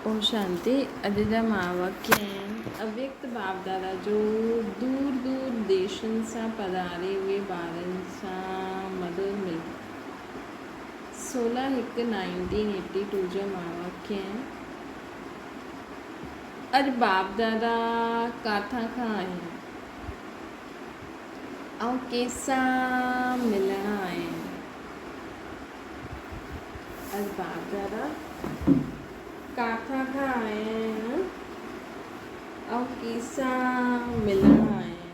ओम शांति। अॼु जा महावाक्य आहिनि। अव्यक्त बाप दादा जो दूर दूर देशनि सां पधारे उहे ॿारनि सां मधुर मिल 16/1/1982 जो महावाक्य आहिनि। अॼु बाप दादा किथां खां आहिनि ऐं कंहिंसां मिलणा आहिनि। अॼु बाप दादा किथां खां आया आहिनि ऐं कंहिंसां मिलणा आहिनि।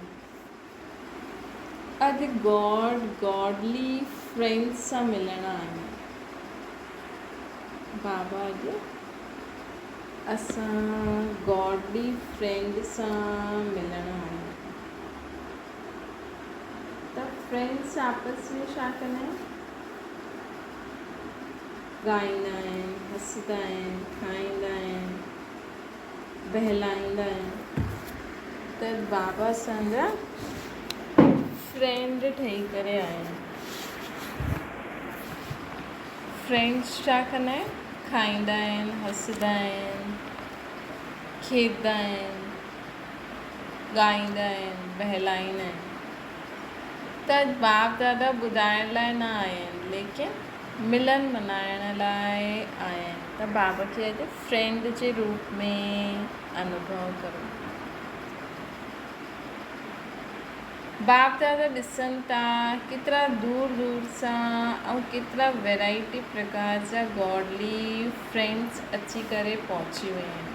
अॼु गॉडली फ्रेंड्स सां मिलणा आहिनि। बाबा अॼु असां गॉडली फ्रेंड सां मिलणा आहिनि। त फ्रेंड्स आपस में छा कंदा आहिनि? ॻाईंदा आहिनि, हसंदा आहिनि, खाईंदा आहिनि, बहलाईंदा आहिनि। त बाबा असांजा फ्रेंड ठही करे आया आहिनि। फ्रेंड्स छा कंदा आहिनि? खाईंदा आहिनि, हसंदा आहिनि, खेॾंदा आहिनि, ॻाईंदा आहिनि, बहलाईंदा आहिनि। त बाप दादा ॿुधाइण लाइ न आया आहिनि, लेकिन मिलन मल्हाइण लाइ आया आहिनि। त बाबा खे अॼु फ्रेंड जे रूप में अनुभव करो। बाप दादा ॾिसनि था केतिरा दूर दूर सां ऐं केतिरा वैराइटी प्रकार जा गॉडली फ्रेंड्स अची करे पहुची विया आहिनि।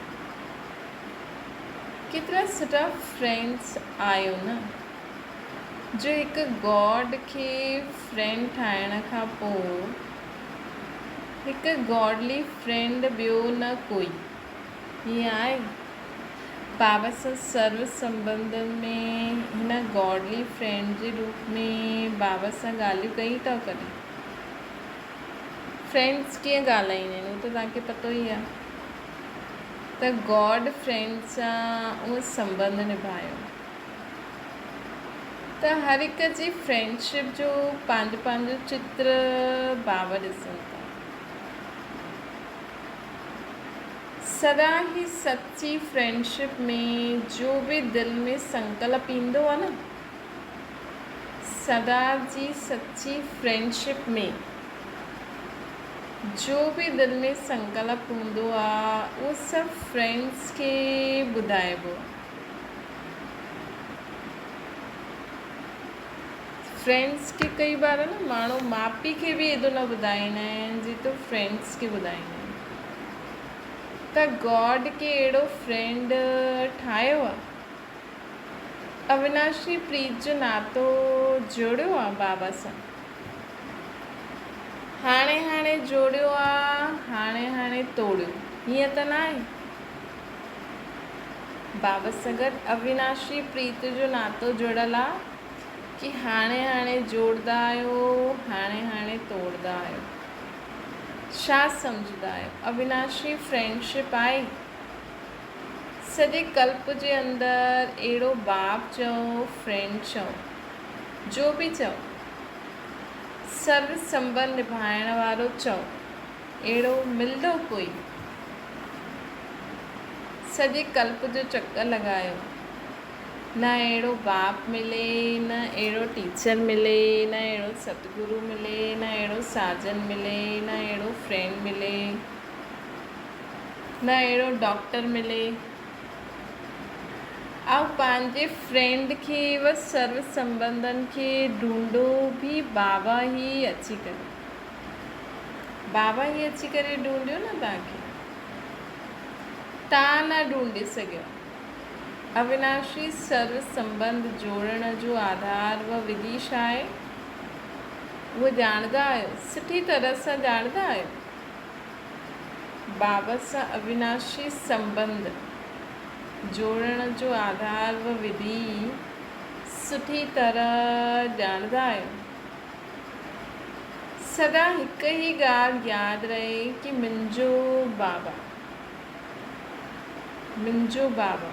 केतिरा सुठा फ्रेंड्स आयो न, जो हिकु गॉड खे फ्रेंड ठाहिण खां पोइ हिकु गॉडली फ्रेंड ॿियो न कोई हीअं आहे। बाबा सां सर्व संबंधन में हिन गॉडली फ्रेंड जे रूप में बाबा सां ॻाल्हियूं कई था कनि। फ्रेंड्स कीअं ॻाल्हाईंदा आहिनि उहो त तव्हांखे पतो ई आहे। त गॉड फ्रेंड सां उहो संबंध निभायो। त हर हिक जी फ्रेंडशिप जो पंहिंजो पंहिंजो चित्र बाबा ॾिसनि था। सदा ही सच्ची फ्रेंडशिप में जो भी दिल में संकल्प ईंदो आहे न, सदा जी सच्ची फ्रेंडशिप में जो भी दिल में संकल्प हूंदो आहे उहो सभु फ्रेंड्स खे ॿुधाइबो। फ्रेंड्स खे कई बार न माण्हू माउ पीउ खे बि एॾो न ॿुधाईंदा आहिनि जेतिरो फ्रेंड्स खे ॿुधाईंदा आहिनि। त गॉड खे अहिड़ो फ्रेंड ठाहियो आहे, अविनाशी प्रीत जो नातो जोड़ियो आहे बाबा सां। हाणे हाणे जोड़ियो आहे, हाणे हाणे तोड़ियो, हीअं त न आहे। बाबा सां गॾु अविनाशी प्रीत जो नातो जुड़ियल आहे कि हाणे हाणे जोड़दा आहियो, हाणे हाणे तोड़दा आहियो। छा सम्झंदा आहियो? अविनाशी फ्रेंडशिप आहे। सॼे कल्प जे अंदरि अहिड़ो बाप चओ, फ्रेंड चओ, जो बि चओ, सर्व संबंध निभाइण वारो चओ, अहिड़ो मिलंदो कोई? सॼे कल्प जो चक्कर लॻायो, न अहिड़ो बाप मिले, न अहिड़ो टीचर मिले, न अहिड़ो सतगुरु मिले, न अहिड़ो साजन मिले, न अहिड़ो फ्रेंड मिले, न अहिड़ो डॉक्टर मिले। ऐं पंहिंजे फ्रेंड खे व सर्व संबंधन खे ढूंढो भी बाबा ही अची करे। बाबा ही अची करे ढूंढियो न तव्हांखे, तव्हां न ढूंढे सघियो। अविनाशी सर्व संबंध जोड़ण जो आधार व विधि छा आहे उहो ॼाणंदा आहियो, सुठी तरह सां ॼाणंदा आहियो। बाबा सां अविनाशी संबंध जोड़ण जो आधार व विधि सुठी तरह ॼाणंदा आहियो। सदा हिकु ई ॻाल्हि यादि रहे कि मुंहिंजो बाबा, मुंहिंजो बाबा।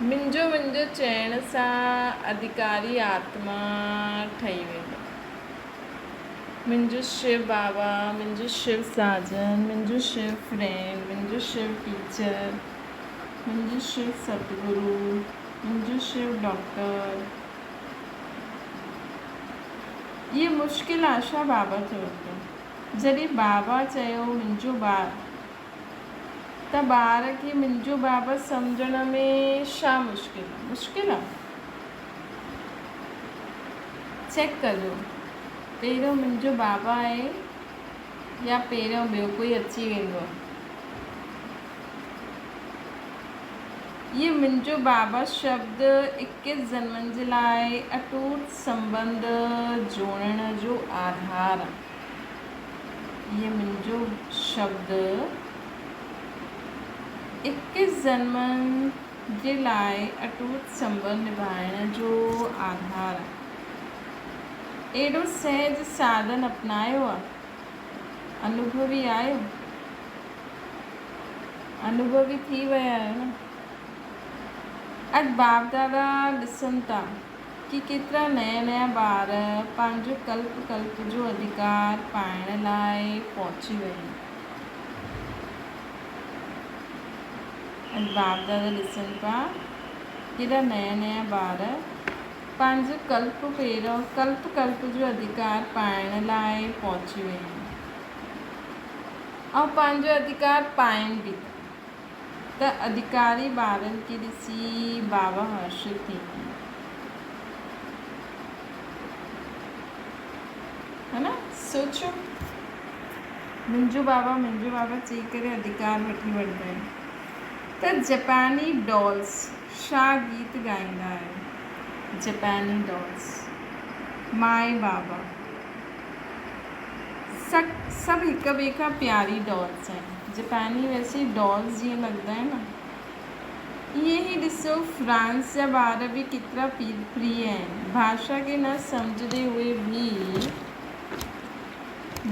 मुंहिंजो मुंहिंजो चइण सां अधिकारी आत्मा ठही वेंदो। मुंहिंजो शिव बाबा, मुंहिंजो शिव साजन, मुंहिंजो शिव फ्रेंड, मुंहिंजो शिव टीचर, मुंहिंजो शिव सतगुरु, मुंहिंजो शिव डॉक्टर। इहे मुश्किल आशा बाबा चयो अथऊं। जॾहिं बाबा चयो मुंहिंजो ॿारु, त ॿार खे मुंहिंजो बाबा सम्झण में छा मुश्किल आहे? चेक कजो, पहिरियों मुंहिंजो बाबा आहे या पहिरियों ॿियो कोई अची वेंदो आहे। ये मुंहिंजो बाबा शब्द 21 जन्मनि जे लाइ अटूट संबंध जोड़ण जो आधार आहे। ये मुंहिंजो शब्द 21 जन्मनि जे लाइ अटूट संबंध निभाइण जो आधार आहे। एॾो सहज साधन अपनायो आहे, अनुभवी आहियो, अनुभवी थी विया आहियो न। अॼु बाप दादा ॾिसनि था कि केतिरा नया ॿार पंहिंजो कल्प जो अधिकार पाइण लाइ पहुची विया आहिनि। अॼु बाप दादा ॾिसनि पिया केॾा नया ॿार पंहिंजो कल्प जो अधिकार पाइण लाइ पहुची विया आहिनि ऐं पंहिंजो अधिकार पाइनि बि था। त अधिकारी ॿारनि खे ॾिसी बाबा हर्षित थींदा आहिनि, है न। सोचो, मुंहिंजो बाबा चई करे अधिकार वठी वठंदा आहिनि। त जापानी डॉल्स छा गीत ॻाईंदा आहिनि? जापानी डॉल्स, माए बाबा, सभु हिक ॿिए खां प्यारी डॉल्स आहिनि। जापानी वैसे डॉल्स जीअं लॻंदा आहिनि न। इहे ई ॾिसो, फ्रांस जा ॿार बि केतिरा प्रिय आहिनि। भाषा खे न सम्झंदे हुए बि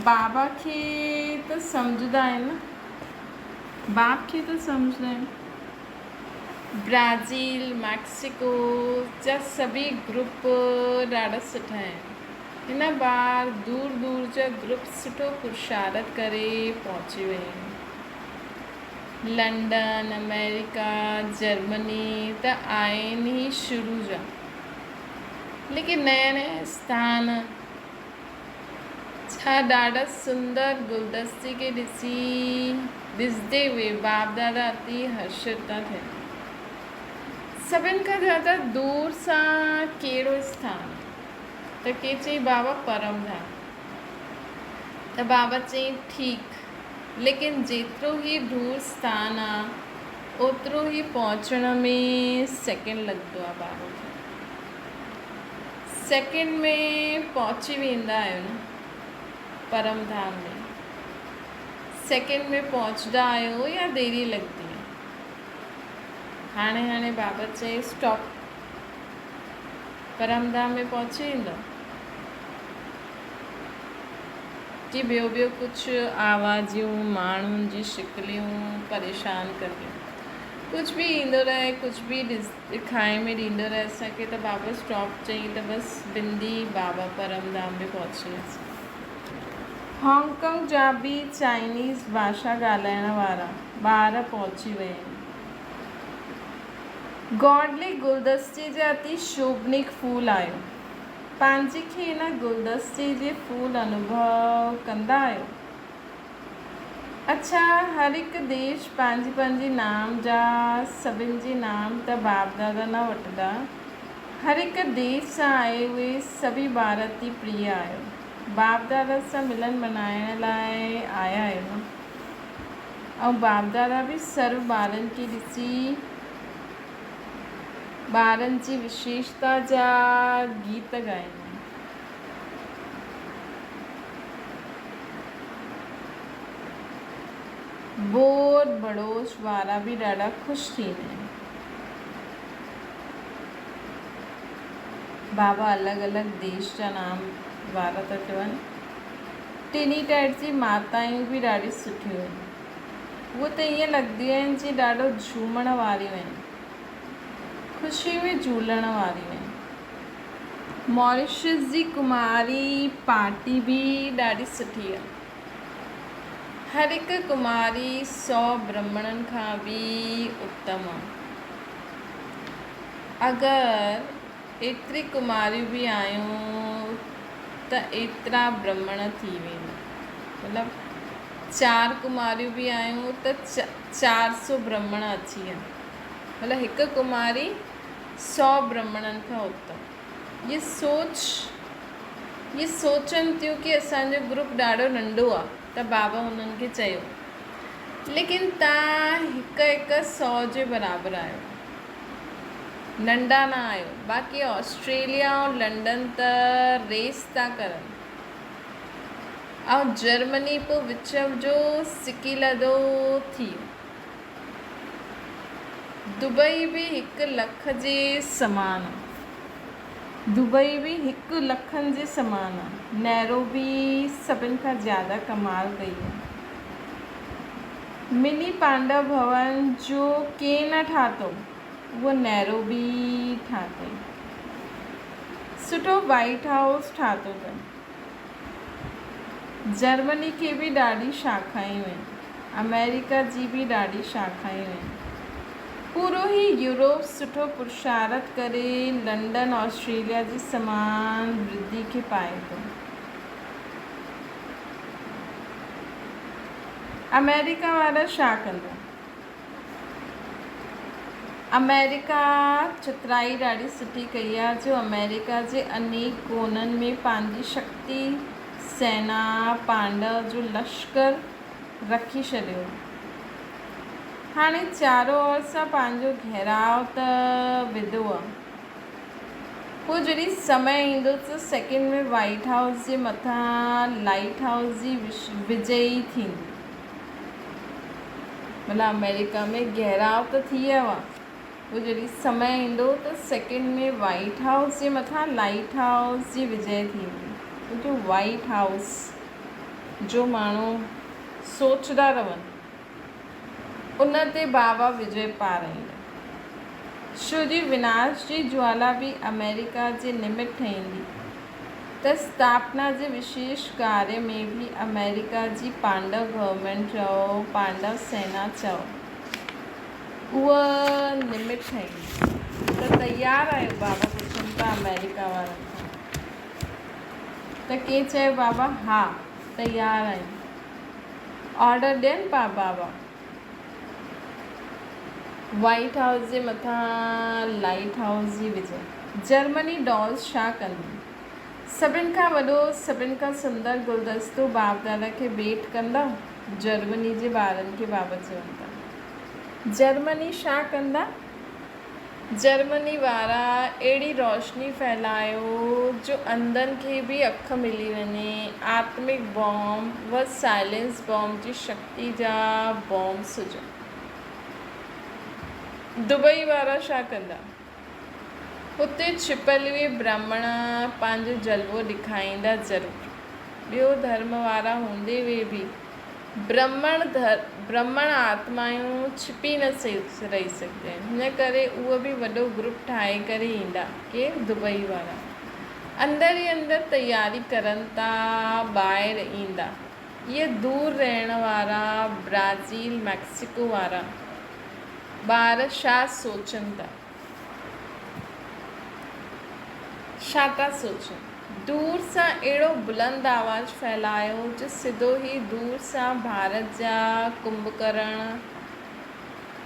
बाबा खे त सम्झंदा आहिनि न, बाप खे त सम्झंदा आहिनि। ब्राज़ील, मैक्सिको जा सभी ग्रुप ॾाढा सुठा आहिनि। हिन बार दूर जा ग्रुप सुठो पुरुषारत करे पहुची विया आहिनि। लंडन, अमेरिका, जर्मनी त आहिनि ई शुरू जा, लेकिन नया स्थान छा ॾाढा सुंदर गुलदस्ते खे ॾिसंदे हुए बाप दादा अति हर्षित था थियनि। सभिनि खां ज़्यादा दूर सां कहिड़ो स्थान? त के चई बाबा परमधाम। त बाबा चई ठीकु, लेकिन जेतिरो ई दूर स्थान आहे ओतिरो ई पहुचण में सेकेंड लॻंदो आहे। बाबा खे सेकेंड में पहुची वेंदा आहियो न परमधाम में। सेकेंड में पहुचंदा आहियो या देरी लॻंदी आहे? हाणे बाबा चए स्टॉप, परमधाम में पहुची वेंदो कि ॿियो कुझु आवाज़ूं, माण्हुनि जी शिकिलियूं परेशान कंदियूं, कुझु बि ईंदो रहे, कुझु बि ॾेखारे में ॾींदो रहे असांखे। त बाबा स्टॉप चई त बसि बिंदी बाबा परमधाम में पहुची वियासीं। हांगकांग जा बि चाइनीज़ भाषा ॻाल्हाइण वारा ॿार पहुची विया आहिनि। गॉडली गुलदस्ते जा अति शोभनीक फूल आहियो। पंहिंजे खे हिन गुलदस्ते जे फूल अनुभव कंदा आहियो। अच्छा, हर हिकु देश पंहिंजी नाम जा, सभिनि जे नाम त बाप दादा न वठंदा। हर हिकु देश सां आए उहे सभी ॿार अति प्रिय आहियो। बाप दादा सां मिलन मल्हाइण लाइ आया आहियो न। ऐं बाप दादा बि सर्व ॿारनि खे ॾिसी ॿारनि जी विशेषता जा गीत ॻाईंदा। बोर बड़ोश वारा बि ॾाढा ख़ुशि थींदा आहिनि। बाबा अलॻि देश जा नाम वारा था चवनि। ट्रिनिटाइड जी मातायूं बि ॾाढी सुठियूं आहिनि। उहे त ईअं लॻंदियूं आहिनि जीअं ॾाढो झूमण वारियूं आहिनि, ख़ुशी में झूलण वारियूं आहिनि। मॉरिशस जी कुमारी पार्टी बि ॾाढी सुठी आहे। हर हिकु कुमारी 100 ब्राह्मणनि खां बि उत्तम आहे। अगरि एतिरी कुमारियूं बि आहियूं त एतिरा ब्राह्मण थी वेंदा। मतिलबु 4 कुमारियूं बि आहियूं त 400 ब्राह्मण अची विया। मतिलबु हिकु कुमारी 100 ब्राह्मणनि खां उत्तम। ये सोचनि थियूं की असांजो ग्रुप ॾाढो नंढो आहे, त बाबा हुननि खे चयो, लेकिन तव्हां हिकु 100 जे बराबरि आहियो, नंढा न आहियो। बाक़ी ऑस्ट्रेलिया ऐं लंडन त रेस था करनि, ऐं जर्मनी पोइ विच जो सिकी लधो थी वियो। दुबई बि 1 लख जे समान आहे। दुबई बि 1 लख जे समान आहे। नैरोबी सभिनि खां ज़्यादा कमाल कई आहे। मिनी पांडव भवन जो कंहिं न ठातो, उहो नैरोबी ठातई। सुठो वाइट हाउस ठातो अथनि। जर्मनी खे बि ॾाढी शाखायूं आहिनि, अमेरिका जी बि ॾाढी शाखायूं आहिनि। पूरो ई यूरोप सुठो पुरुषारत करे लंडन ऑस्ट्रेलिया जी समान वृद्धि खे पाए थो। अमेरिका वारा छा कंदा? अमेरिका चतराई ॾाढी सुठी कई आहे, जो अमेरिका जे अनेक कोननि में पंहिंजी शक्ति सेना पांडव जो लश्कर रखी छॾियो। हाणे चारो ओर सां पंहिंजो घेराव त विधो आहे। पोइ जॾहिं समय ईंदो त सेकेंड में वाइट हाउस जे मथां लाइट हाउस जी विजयी थींदी। मतिलबु अमेरिका में घेराव त थी वियो आहे, पोइ जॾहिं समय ईंदो त सेकेंड में वाइट हाउस जे मथां लाइट हाउस जी विजय थींदी। जो वाइट हाउस जो माण्हू सोचंदा रहनि, उन ते बाबा विजय पाराईंदा। छो जी विनाश जी ज्वाला बि अमेरिका जे निमित्त ठहींदी, त स्थापना जे विशेष कार्य में बि अमेरिका जी पांडव गवर्नमेंट चओ, पांडव सेना चओ, उहा निमित्त ठहींदी। त तयारु आहियो? बाबा पुछनि था अमेरिका वारनि खां। त कंहिं चयो बाबा हा तयारु आहियूं। ऑर्डर ॾियनि बाबा। वाइट हाउस जे मथां लाइट हाउस जी विजय। जर्मनी डॉल्स छा कंदी? सभिनि खां वॾो, सभिनि खां सुंदर गुलदस्तो बाप दादा खे भेंट कंदा। जर्मनी जे ॿारनि खे बाबा चवनि था। जर्मनी छा कंदा? जर्मनी वारा अहिड़ी रोशनी फैलायो जो अंधनि खे बि अखि मिली वञे। आत्मिक बॉम्ब व साइलेंस बॉम्ब जी शक्ति जा बॉम्ब सुजो। दुबई वारा छा कंदा? हुते छिपल उहे ब्राह्मण पंहिंजो जलवो ॾेखारींदा ज़रूरु। ॿियो धर्म वारा हूंदे हुए बि ब्राह्मण आत्मायूं छिपी न रही सघंदा आहिनि। हिन करे उहो बि वॾो ग्रुप ठाहे करे ईंदा। के दुबई वारा अंदरि ई अंदरि तयारी करनि था, ॿाहिरि ईंदा। इहे दूरि रहण वारा ब्राज़ील मैक्सिको वारा ॿार छा सोचनि था? छा था सोचनि? दूर सां अहिड़ो बुलंद आवाज़ फैलायो जो सिधो ई दूर सां भारत जा कुंभकर्ण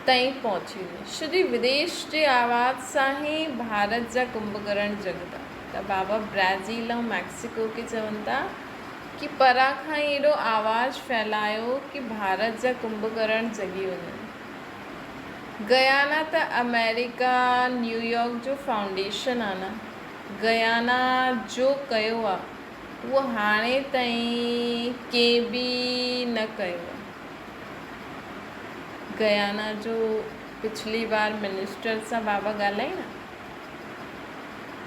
ताईं पहुची वञे। छो विदेश जे आवाज़ सां ई भारत जा कुंभकर्ण जगदा। त बाबा ब्राज़ील ऐं मैक्सिको खे चवनि था कि परां खां ई एॾो आवाज़ फैलायो कि भारत जा कुंभकर्ण जगी वञनि। गयाना त अमेरिका न्यूयॉर्क जो फाउंडेशन आहे न। गयाना जो कयो आहे उहो हाणे ताईं कंहिं बि न कयो आहे। गयाना जो पिछली बार मिनिस्टर सां बाबा ॻाल्हाई न,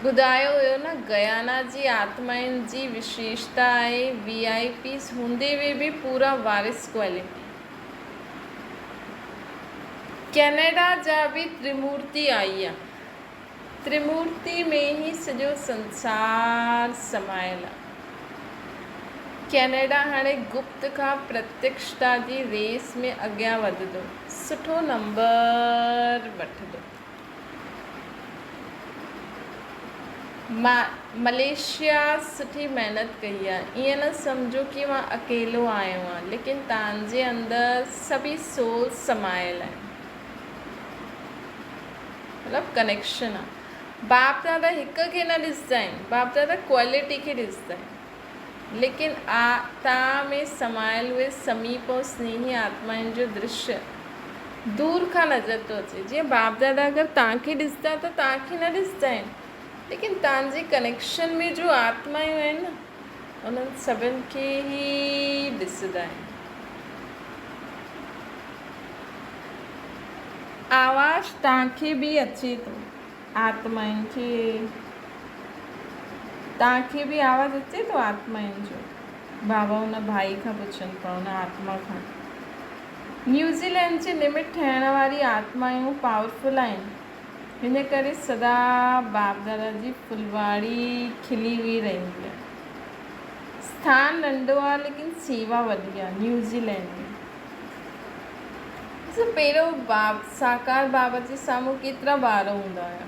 ॿुधायो हुयो न, गयाना जी आत्माउनि जी विशेषता आहे VIPs हूंदे हुए बि पूरा वारिस क्वालिटी। कैनेडा जा बि त्रिमूर्ति आई आहे। त्रिमूर्ति में ही सॼो संसार समायल आहे। कैनेडा हाणे गुप्त खां प्रत्यक्षता जी रेस में अॻियां वधंदो, सुठो नंबर वठंदो। मलेशिया सुठी महिनत कई आहे। ईअं न सम्झो कि मां अकेलो आयो आहियां, लेकिन तव्हांजे अंदरि सभी सोल समायल आहिनि, मतिलबु कनेक्शन आहे। बाप दादा हिक खे न ॾिसंदा आहिनि, बाप दादा क्वालिटी खे ॾिसंदा आहिनि, लेकिन तव्हां में समायल उहे समीप ऐं स्नेही आत्माउनि जो दृश्य दूर खां नज़र थो अचे। जीअं बाप दादा अगरि तव्हांखे ॾिसंदा त तव्हांखे न ॾिसंदा आहिनि, लेकिन तव्हांजे कनेक्शन में जो आत्मायूं आहिनि न, उन्हनि सभिनि खे ई ॾिसंदा आहिनि। आवाज़ तव्हांखे बि अचे थो, आत्माउनि खे, तव्हांखे बि आवाज़ अचे थो आत्माउनि जो। बाबा हुन भाई खां पुछनि पिया, हुन आत्मा खां। न्यूज़ीलैंड जे निमित ठहिण वारी आत्मायूं पावरफुल आहिनि, हिन करे सदा बाप दादा जी फुलवाड़ी खिली हुई रहंदी आहे। स्थान नंढो आहे, लेकिन सेवा वॾी आहे न्यूज़ीलैंड में। पहिरियों साकार बाबा जे साम्हूं केतिरा ॿार हूंदा हुया,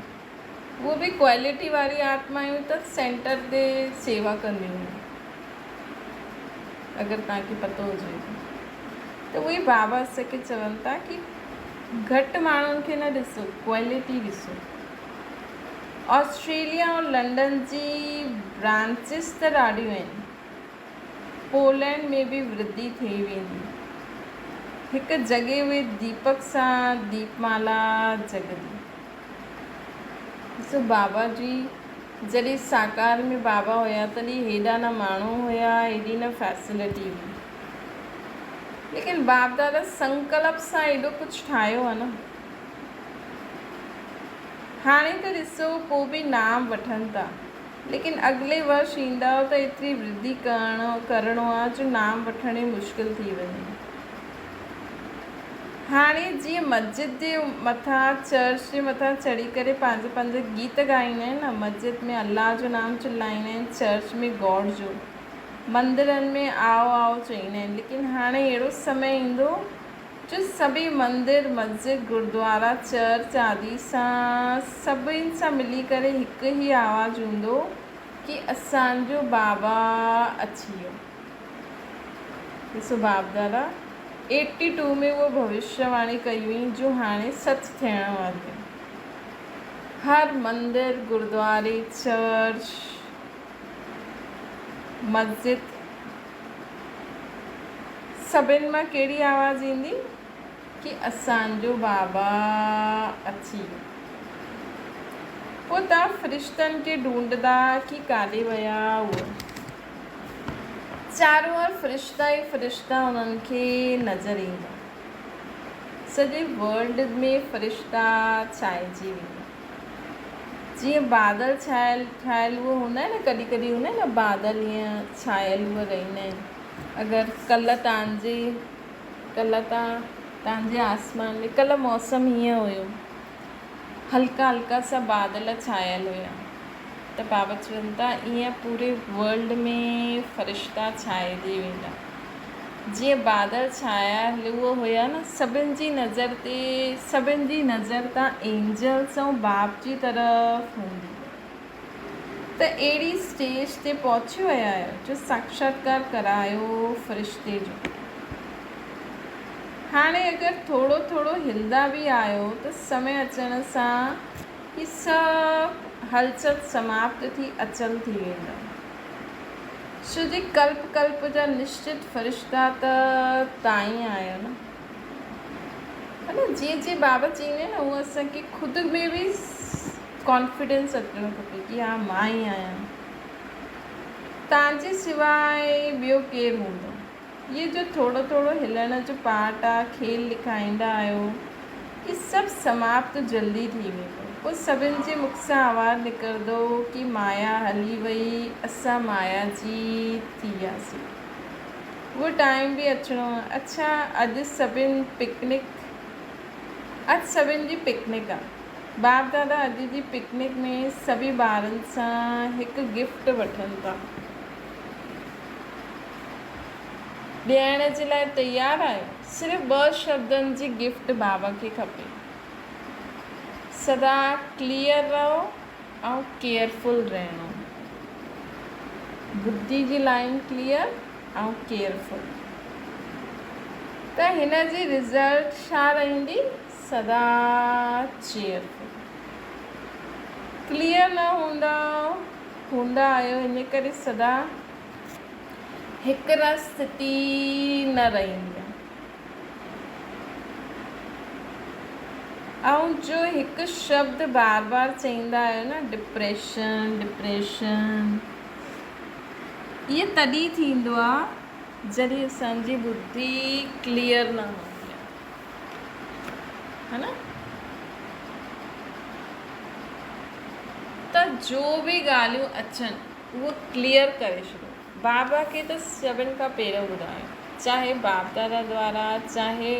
उहे बि क्वालिटी वारी आत्मायूं त सेंटर ते सेवा कंदियूं हुयूं, अगरि तव्हांखे पतो हुजे त। उहे बाबा असांखे चवनि था कि घटि माण्हुनि खे न ॾिसो, क्वालिटी ॾिसो। ऑस्ट्रेलिया और लंडन जी ब्रांचिस त ॾाढियूं आहिनि, पोलैंड में बि वृद्धि थी वेंदी। हिकु जॻह उहे दीपक सां दीपमाला जगदी। ॾिसो बाबा जी जॾहिं साकार में बाबा हुया तॾहिं हेॾा न माण्हू हुया, हेॾी न फैसिलिटी हुई, लेकिन बाप दादा संकल्प सां एॾो कुझु ठाहियो आहे न। हाणे त ॾिसो पोइ बि नाम वठनि था, लेकिन अॻिले वर्ष ईंदा त एतिरी वृद्धि करिणो आहे जो नाम वठण ई मुश्किल थी वञे। हाणे जीअं मस्जिद जे मथां, चर्च जे मथां चढ़ी करे पंहिंजा गीत ॻाईंदा आहिनि न, मस्जिद में अल्लाह जो नाम चिलाईंदा आहिनि, चर्च में गॉड जो, मंदरनि में आओ आओ चईंदा आहिनि। लेकिन हाणे अहिड़ो समय ईंदो जो सभई मंदिर, मस्जिद, गुरुद्वारा, चर्च आदि सां सभिनि सां मिली करे हिकु ई आवाज़ु हूंदो कि असांजो बाबा अची वियो। ॾिसो बाप दादा 82 में उहो भविष्यवाणी कई हुई जो हाणे सच थियण वारी आहे। हर मंदिर, गुरुद्वारे, चर्च, मस्जिद, सभिनि मां कहिड़ी आवाज़ ईंदी कि असांजो बाबा अची वियो। पोइ तव्हां फ़रिश्तनि खे ढूंढंदा कि काॾे विया उहे। चारों ओर फ़रिश्ता ई फ़रिश्ता उन्हनि खे नज़र ईंदा। सॼे वर्ल्ड में फ़रिश्ता छाइजी वेंदा। जीअं बादल ठाहियल उहो हूंदा आहिनि न, कॾहिं कॾहिं हूंदा आहिनि न बादल ईअं छायल उहे रहंदा आहिनि। अगरि तव्हांजे आसमान में कल्ह मौसम हीअं हुयो, हल्का हल्का सा बादल छायल हुया, त बाबा चवनि था ईअं पूरे वर्ल्ड में फ़रिश्ता छाइजी वेंदा। जीअं बादल छायल उहो हुया न, सभिनि जी नज़र त एंजल्स ऐं बाप जी तरफ़ हूंदी। त अहिड़ी स्टेज ते पहुची विया आहियो जो साक्षात्कार करायो फ़रिश्ते जो। हाणे अगरि थोरो थोरो हिलंदा बि आहियो त समय अचण सां ही सभु हलचल समाप्त थी अचल थी वेंदा। छो जे कल्प जा निश्चित फ़रिश्ता त तव्हां ई आहियो न। जीअं जीअं बाबा चईंदा आहिनि न, उहो असांखे ख़ुदि में बि कॉन्फिडेंस अचणु खपे कि हा मां ई आहियां, तव्हांजे सवाइ ॿियो केरु हूंदो। ये जो थोरो थोरो हिलण जो पार्ट आहे, खेल ॾेखारींदा आहियो, ये सभु समाप्त जल्दी थी वेंदो। पोइ सभिनि जे मुख सां आवाज़ु निकिरंदो कि माया हली वई, असां माया जी थी वियासीं। उहो टाइम बि अचिणो आहे। अच्छा, अॼु सभिनि जी पिकनिक आहे। बाप दादा अॼु जी पिकनिक में सभी ॿारनि सां हिकु गिफ्ट वठनि था। ॾियण जे लाइ तयारु आहियो? सिर्फ़ु 2 शब्दनि जी गिफ्ट बाबा खे खपे। सदा क्लियर रहो ऐं केयरफुल रहणो। बुद्धि जी लाइन क्लियर ऐं केयरफुल। त हिन जी रिज़ल्ट छा रहंदी? सदा चेयरफुल। क्लियर न हूंदा आहियो, इन करे सदा हिकु स्थिति न रहंदी आहे। ऐं जो हिकु शब्द बार बार चईंदा आहियो न, डिप्रेशन डिप्रेशन, इहे तॾहिं थींदो आहे जॾहिं असांजी बुद्धि क्लियर न हूंदी आहे, है न? त जो बि ॻाल्हियूं अचनि उहो क्लियर करे छॾियो। बाबा खे त सभिनि खां पहिरियों ॿुधायो, चाहे बाप दादा द्वारा, चाहे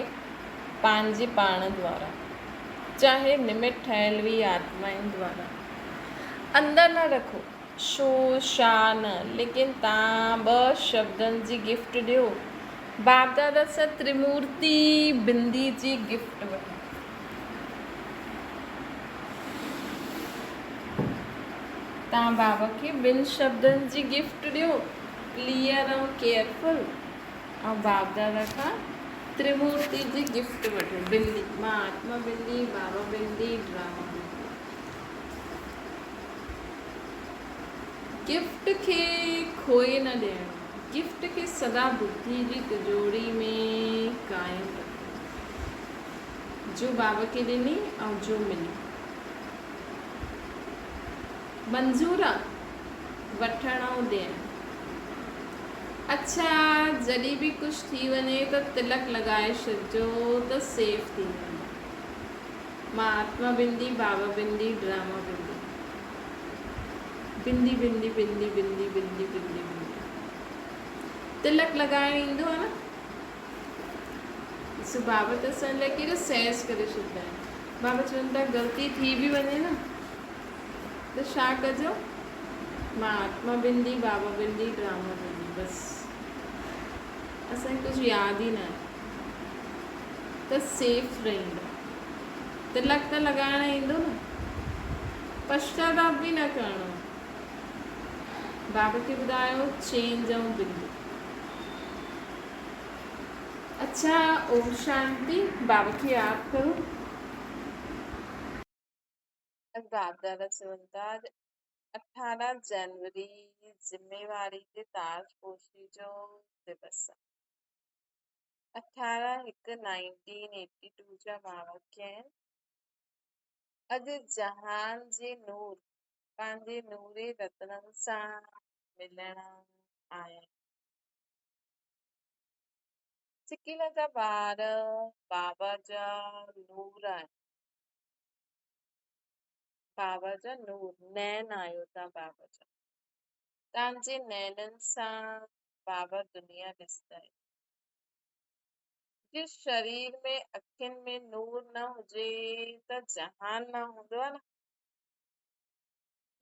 पंहिंजे पाण द्वारा, चाहे निमित ठहियल हुई आत्माउनि द्वारा। अंदरि न रखो छो छा न, लेकिन तव्हां 2 शब्दनि जी गिफ्ट ॾियो। बाप दादा सां त्रिमूर्ति बिंदी जी गिफ्ट वठो। तव्हां बाबा खे 2 शब्दनि जी गिफ्ट ॾियो, क्लियर ऐं केयरफुल, ऐं बाप दादा खां त्रिमूर्ति जी गिफ्ट वठो। बिंदी, मां आत्मा बिंदी, बाबा बिंदी, ड्रामा बिंदी। गिफ्ट खे खोए न ॾियणो, गिफ्ट खे सदा बुद्धि जी तिजोरी में क़ाइमु रखो। जो बाबा खे ॾिनी ऐं जो मिली मंज़ूर आहे वठण ऐं ॾियणु। अच्छा, जॾहिं बि कुझु थी वञे त तिलक लॻाए छॾिजो त सेफ थी वेंदो। मां आत्मा बिंदी, बाबा बिंदी, ड्रामा बिंदी, बिंदी बिंदी बिंदी बिंदी बिंदी बिंदी बिंदी। तिलक लॻाइण ईंदो आहे न? ॾिसो, बाबा त असांजे लाइ केॾो सहज करे छॾींदा आहिनि। बाबा चवनि था ग़लती थी बि वञे न त छा कजो? मां आत्मा बिंदी, बाबा बिंदी, ड्रामा बिंदी, बसि। असांखे कुझु यादि ई न आहे त सेफ रहंदा। तिलक त लॻाइण ईंदो न, पश्चाताप बि न करिणो। बाबा खे ॿुधायो चेंज ऐं बिंदी। अच्छा, ओम शांति। बाबा खे यादि करो। बाप दादा चवनि था 18 जनवरी ज़िम्मेवारी ते ताजपोशी जो दिवस आहे। 18/1/1982 जा वाक्य आहिनि। अॼु जहान जे नूर पंहिंजे नूरे रतननि सां मिलण आया। सिकिल जा ॿार बाबा जा नूर आहिनि। बाबा जा नूर, नैन आहियो तव्हां बाबा जा। तव्हांजे नैननि सां बाबा दुनिया ॾिसंदा आहिनि। जिस शरीर में अखियुनि में नूर न हुजे त जहान न हूंदो आहे न।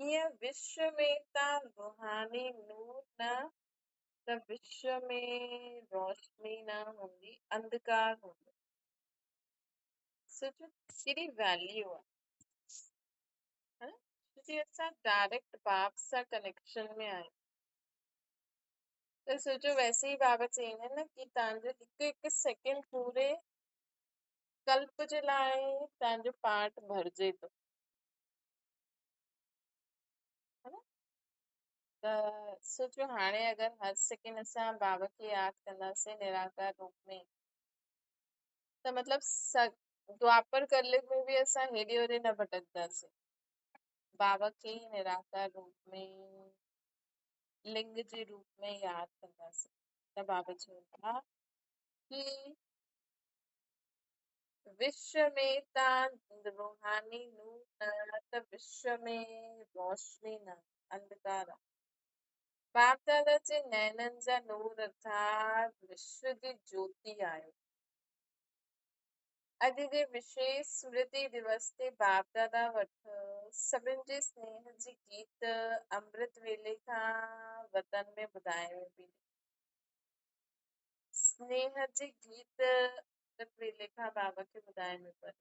ईअं विश्व में तव्हां रूहानी नूर न त विश्व में रोशनी न हूंदी, अंधकार हूंदो। सोचो केॾी वैल्यू आहे, है न? छोकी असां डायरेक्ट बाप सां कनेक्शन में आहियूं। त सोचो, वैसे ई बाबा चईंदा आहिनि न कि तव्हांजो हिकु हिकु सेकेंड पूरे कल्प जे लाइ तव्हांजो पार्ट भरिजे थो, है न? त सोचो, हाणे अगरि हर सेकेंड असां बाबा खे यादि कंदासीं निराकार रूप में, त मतिलबु द्वापर कलयुग में बि असां हेॾे होॾे न भटकंदासीं। बाबा खे ई निराकार रूप में, लिंग जे रूप में यादि कंदासीं। त बाबा चवनि था कि विश्व में तव्हां रूहानी नूर न त विश्व में रोशनी न, अंधकार आहे। बाप दादा जे नैननि जा नूर अर्थात विश्व जी ज्योति आहियो। अॼु जे विशेष स्मृति दिवस ते बाप दादा वटि सभिनि जे स्नेह जी गीत अमृत वेले खां वतन में ॿुधाए पई। स्नेह जी गीत अमृत वेले खां बाबा खे ॿुधाए में पए।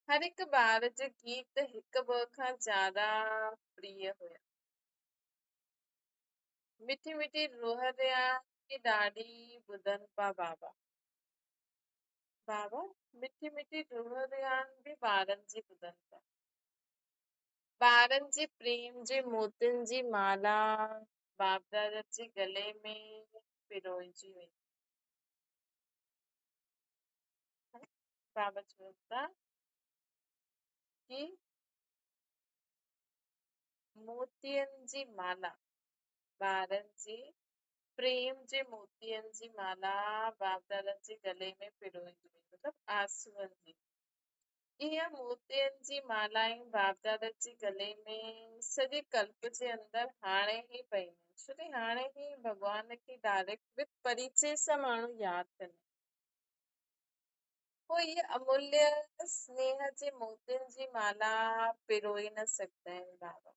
हर हिकु ॿार जो गीत हिकु ॿ खां ज्यादा प्रिय हुया। मिठी मिठी रोहरिया की ॾाढी ॿुधनि पा बाबा। बाबा मिठी मिठी रोहरियान बि ॿारनि जी ॿुधनि पा। ॿारनि जे प्रेम जे मोतियुनि जी माला बाप दादा जे गले में पिरोइजी वई। बाबा चवनि था कि मोतियनि जी माला ॿारनि जे प्रेम जे मोतियनि जी माला बाप दादा जे गले में पिरोइजी वई, मतिलबु आंसुअनि जी। इहा मोतियनि जी मालायूं बाप दादा जे गले में सॼे कल्प जे अंदरि हाणे ई पयूं। छो त हाणे ई भॻवान खे डायरेक्ट विथ परिचय सां माण्हू यादि कंदा। पोइ इहे अमूल्य स्नेह जे मोतियुनि जी माला पिरोई न सघंदा आहिनि बाबा।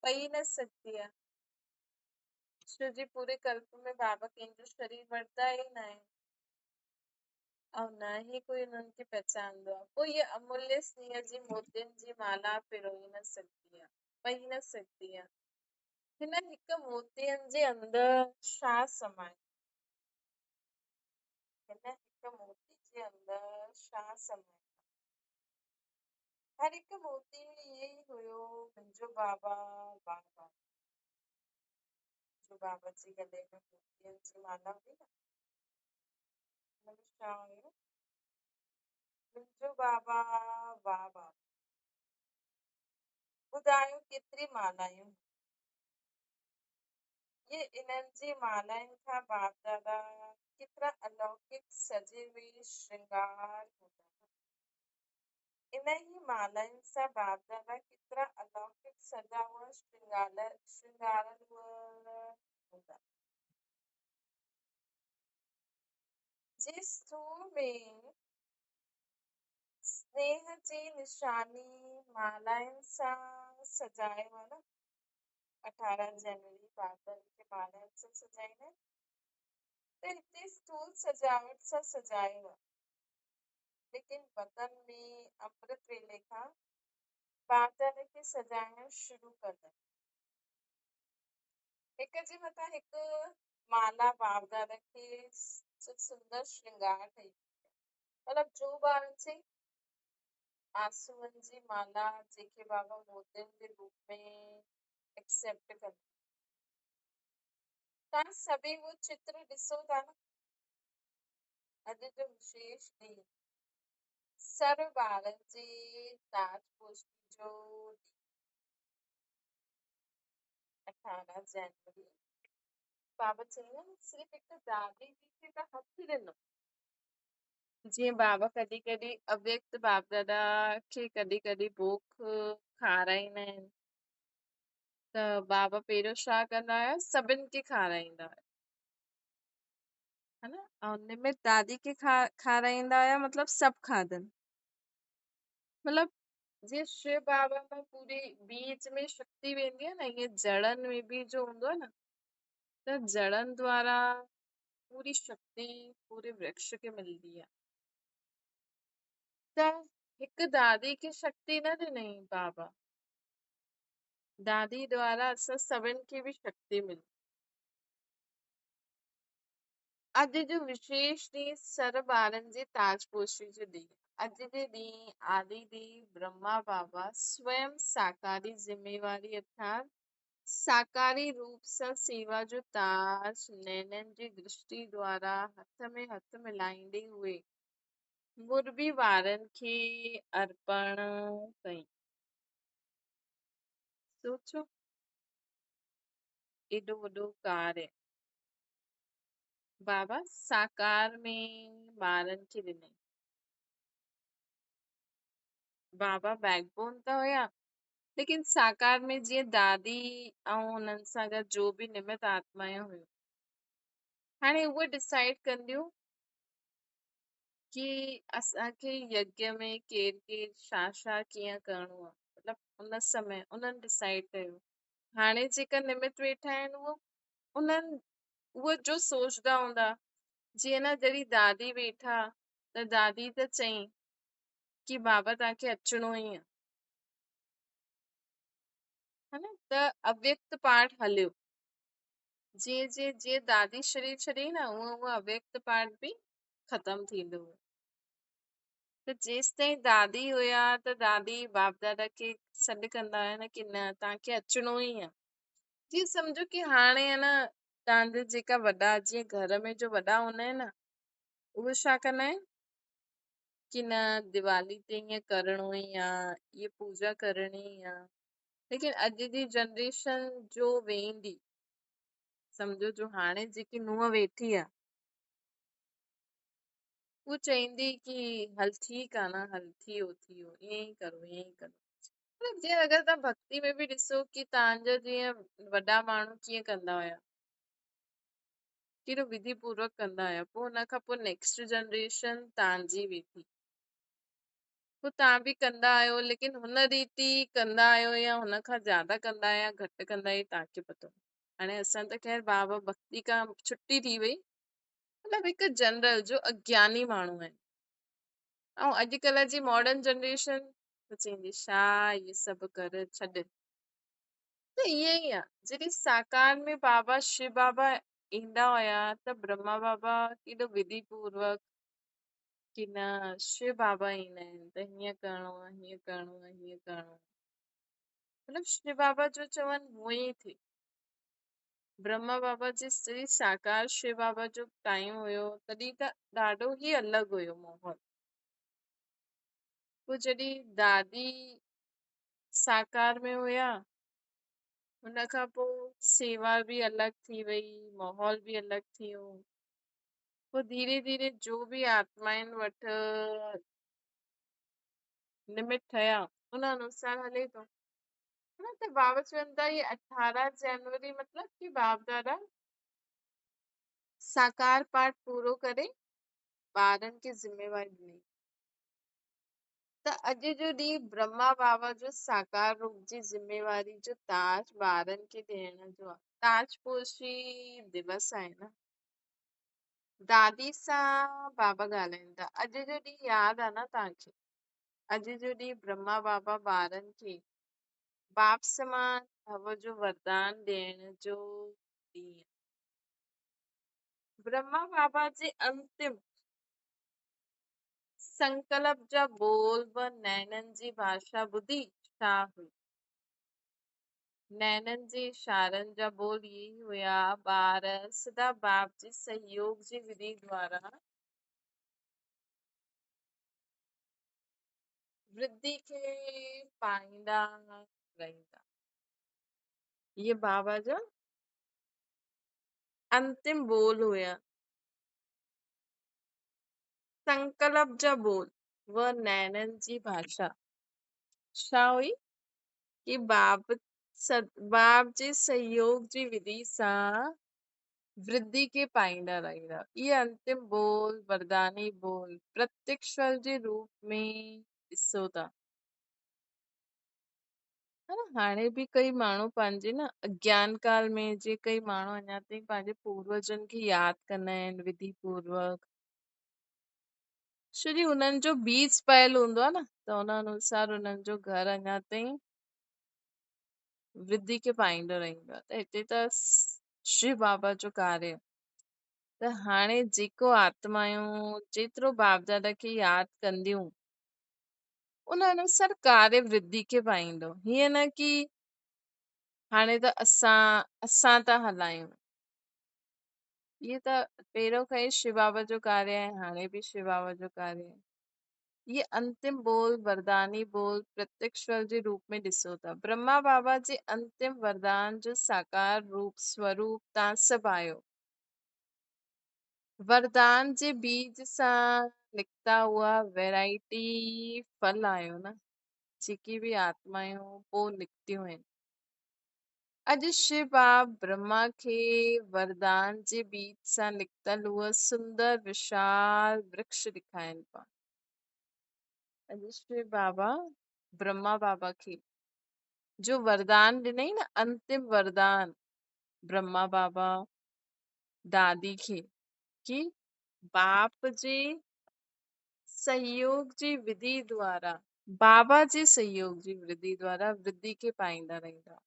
पई न सघंदी आहे। छो जी पूरे कल्प में बाबा कंहिंजो शरीर वठंदा ई न आहिनि ऐं न ई कोई उन्हनि खे पहचानंदो आहे। पोइ इहे अमूल्य स्नेह जी मोतियुनि जी माला पिरोई न सघंदी आहे, पई न सघंदी आहे। हिन हिकु मोतियनि जे अंदरि छा समाए, हिन हिकु मोती जे अंदरि छा समाए। हर हिकु मोती में इहे ई हुयो, मुंहिंजो बाबा बाबा। जो बाबा जी गले में मोतियनि जी माला हुई न, हुन में छा हुयो, मुंहिंजो बाबा बाबा। ॿुधायो केतिरी मालायूं। ये इन्हनि जी मालाउनि खां बाप दादा केतिरा अलौकिक सजे हुए श्रृंगार हूंदा। इन ही मालाउनि सां बाप दादा केतिरा अलौकिक सजा हुआ श्रृंगार हूंदा। जे स्थूल में स्नेह जी निशानी मालाउनि सां सजायो आहे न, 18 जनवरी बाप दादा खे मालाउनि सां सजाईंदा आहिनि त हिते स्थूल सजावट सां सजायो आहे। लेकिन वतन में अमृत वेले खां बाप दादा खे सजाइण शुरू कंदा। हिक जे मथां हिकु माला बाप दादा खे सुंदर श्रृंगार ठही। मतलब जो ॿार चई आंसुअनि जी माला जेके बाबा मोतियुनि जे रूप में एक्सेप्ट कंदा। तव्हां सभई उहो चित्र ॾिसो था न। अॼु जो विशेष ॾींहुं सर्व ॿारनि जे ताजपोशी जो 18 जनवरी। बाबा चई न सिर्फ़ु हिकु दादी जी खे त हथु ॾिनो। जीअं बाबा कॾहिं कॾहिं अव्यक्त बाप दादा खे कॾहिं कॾहिं भोख खाराईंदा आहिनि त बाबा पहिरियों छा कंदा हुया, सभिनि खे खाराईंदा हुया, है न। ऐं निमित दादी खे खाराईंदा हुया, मतिलबु सभु खाधनि। मतिलबु जीअं शिव बाबा में पूरी बीज में शक्ति वेंदी आहे न, ईअं जड़नि में बि जो हूंदो आहे न, त जड़नि द्वारा पूरी शक्ति पूरे वृक्ष खे मिलदी आहे। त हिकु दादी खे शक्ति न ॾिनई बाबा, दादी द्वारा असां सभिनि खे बि शक्ति मिली। अॼु जो विशेष ॾींहुं सर्व ॿारनि जी ताजपोशी जो ॾींहुं। अॼु जे ॾींहुं आदि ॾींहुं ब्रह्मा बाबा स्वयं साकारी जिम्मेवारी अर्थात साकारी रूप सां सेवा जो ताज नैननि जी दृष्टि द्वारा हथ में हथ मिलाईंदे हुए मुरबी वारनि खे अर्पण कई। सोचो एॾो वॾो कार्य बाबा साकार में ॿारनि खे ॾिनई। बाबा बैकबोन त हुया, लेकिन साकार में जीअं दादी ऐं हुननि सां गॾु जो बि निमित आत्माएं हुयूं, हाणे उहे डिसाइड कंदियूं की असांखे यज्ञ में केरु केरु छा छा कीअं करिणो आहे मतिलबु उन समय उन्हनि डिसाइड कयो। हाणे जेका निमित वेठा आहिनि उन्हनि उहो जो सोचदा हूंदा जीअं न जॾहिं दादी वेठा त दादी त चई की बाबा तव्हांखे अचिणो ई आहे, है न? त अव्यक्त पाठ हलियो। जीअं जीअं जीअं दादी शरीर छॾी न उहो उहो अव्यक्त पाठ बि ख़तम थींदो हो। त जेसि ताईं दादी हुया त दादी बाप दादा खे सॾु कंदा हुया न की न तव्हांखे अचिणो ई आहे। जीअं सम्झो की हाणे आहे न तव्हांजा जेका वॾा जीअं घर में जो वॾा हूंदा आहिनि न उहे छा कंदा आहिनि की न दिवाली ते ईअं करिणो ई आहे, इहा पूजा करणी ई आहे। लेकिन अॼु जी जनरेशन जो वेंदी सम्झो जो हाणे जेकी नुंहुं वेठी आहे उहा चईंदी की हल ठीकु आहे न, हल थी वियो ईअं ई करो ईअं ई करो। मतलब जीअं अगरि तव्हां भक्ति में बि ॾिसो की तव्हांजा जीअं वॾा माण्हू कीअं कंदा हुया, केॾो विधि पूर्वक कंदा हुया, पोइ हुन खां पोइ नेक्स्ट जनरेशन तव्हांजी वेठी, पोइ तव्हां बि कंदा आहियो लेकिन हुन रीति कंदा आहियो या हुन खां ज्यादा कंदा या घटि कंदा इहे तव्हांखे पतो। हाणे असां त ख़ैर बाबा भक्ति खां छुटी थी वई, मतिलबु हिकु जनरल जो अज्ञानी माण्हू आहिनि। ऐं अॼुकल्ह जी मॉडर्न जनरेशन त चईंदी छा इहे सभु कर छॾ। त ईअं ई आहे जॾहिं साकार में बाबा शिव बाबा ईंदा हुया त ब्रह्मा बाबा केॾो विधि पूर्वक की न शिव बाबा ईंदा आहिनि त हीअं करिणो आहे हीअं करिणो आहे हीअं करिणो आहे। मतिलबु शिव बाबा जो चवनि हूअं ई थिए। ब्रह्मा बाबा जे जॾहिं साकार शिव बाबा जो टाइम हुयो तॾहिं त ॾाढो ई अलॻि हुयो माहौल। पोइ जॾहिं दादी साकार में हुया हुन खां पोइ सेवा बि अलॻि थी वई, माहौल बि अलॻि थी वियो। पोइ धीरे धीरे जो बि आत्माउनि वटि निमित ठहिया उन अनुसार हले थो। है न? त बाबा चवनि था ये 18 जनवरी मतलब कि बाप दादा साकार पाठ पूरो करे ॿारनि खे ज़िम्मेवारी ॾिनी। त अॼु जो ॾींहुं ब्रह्मा बाबा जो साकार रूप जी ज़िम्मेवारी जो ताज ॿारनि खे ॾियण जो आहे। ताजपोशी दिवस आहे न। दादी सां बाबा ॻाल्हाइनि था। अॼु जो ॾींहुं यादि आहे न तव्हांखे? अॼु जो ॾींहुं ब्रह्मा बाबा ॿारनि खे बाप समान भव जो वरदान ॾियण जो ॾींहुं। ब्रह्मा बाबा जे अंतिम संकल्प जा बोल व नैनन जी भाषा ॿुधी छा हुई? नैनन जे इशारनि जा बोल इहे ई हुया, ॿार सदा बाप जे सहयोग जी विधि द्वारा वृद्धि खे पाईंदा रहंदा। ये बाबा जा अंतिम बोल हुया। संकल्प जा बोल व नैनन जी भाषा छा हुई कि बाप जे सहयोग जी विधि सां वृद्धि खे पाईंदा रहंदा। इहे अंतिम बोल वरदानी बोल प्रत्यक्ष फल जे रूप में ॾिसो था। है न? हाणे बि कई माण्हू पंहिंजे न अज्ञान काल में जे कई माण्हू अञा ताईं पंहिंजे पूर्वजनि खे यादि कंदा आहिनि विधि पूर्वक, छोजी हुननि जो बीज पयल हूंदो आहे न त हुन अनुसार हुननि जो घर अञा ताईं वृद्धि खे पाईंदो रहंदो आहे। त हिते त शिव बाबा जो कार्य त हाणे जेको आत्मायूं जेतिरो बाप दादा खे यादि कंदियूं उन अनुसार कार्य वृद्धि खे पाईंदो। हीअं न की हाणे त असां था हलायूं। इहे त पहिरियों खां ई शिव बाबा जो कार्य आहे, हाणे बि शिव बाबा जो कार्य आहे। ये अंतिम बोल वरदानी बोल प्रत्यक्ष फल जे रूप में ॾिसो था। ब्रह्मा बाबा जे अंतिम वरदान जो साकार रूप स्वरूप तव्हां सभु आहियो। वरदान जे बीज सां निकिता हुआ वैरायटी फल आहियो न, जेकी बि आत्मायूं पोइ निकितियूं आहिनि। अॼु शिव बाबा ब्रह्मा खे वरदान जे बीच सां निकितल उहा सुंदर विशाल वृक्ष ॾेखारनि पिया। अॼु शिव बाबा ब्रह्मा बाबा खे जो वरदान ॾिनई न, अंतिम वरदान ब्रह्मा बाबा दादी खे, कि बाप जे सहयोग जी विधि द्वारा, बाबा जे सहयोग जी विधि द्वारा वृद्धि खे पाईंदा रहंदा।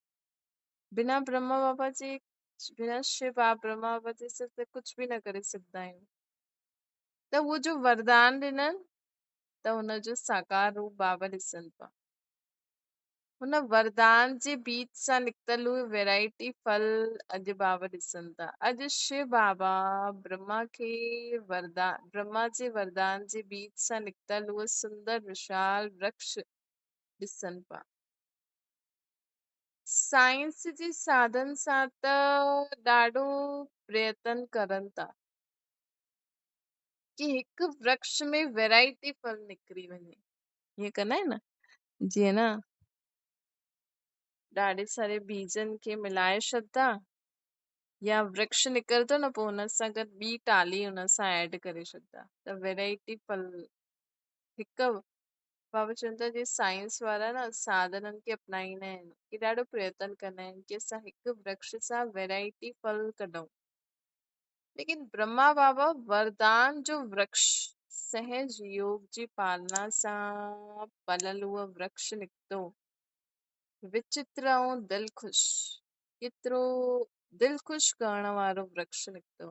बिना ब्रह्मा बाबा जे, बिना शिव बाबा ब्रह्मा बाबा जे सिर ते कुछ बि न करे सघंदा आहियूं। त उहो जो वरदान ॾिननि त हुनजो साकार रूप बाबा ॾिसनि पिया। हुन वरदान जे बीच सां निकितल उहे वैरायटी फल अॼु बाबा ॾिसनि था। अॼु शिव बाबा ब्रह्मा खे वरदान, ब्रह्मा जे वरदान जे बीच सां निकितल उहो सुंदर विशाल वृक्ष ॾिसनि पिया। साइंस जे साधन सां त ॾाढो प्रयत्न करनि था कि हिकु वृक्ष में वैरायटी फल निकिरी वञे। ईअं कंदा आहिनि न, जीअं न ॾाढे सारे बीजनि खे मिलाए छॾंदा, या वृक्ष निकिरंदो न, पोइ हुन सां गॾु ॿी टाली हुन सां ऐड करे छॾंदा त वैरायटी फल हिकु। बाबा चवनि था, जीअं साइंस वारा न साधननि खे अपनाईंदा आहिनि, कि ॾाढो प्रयत्न कंदा आहिनि कि असां हिकु वृक्ष सां वैरायटी फल कढूं। लेकिन ब्रह्मा बाबा वरदान जो वृक्ष सहज योग जी पालना सां पलल उहो वृक्ष निकितो, विचित्र ऐं दिलख़ुश, केतिरो दिल ख़ुश करण वारो वृक्ष निकितो,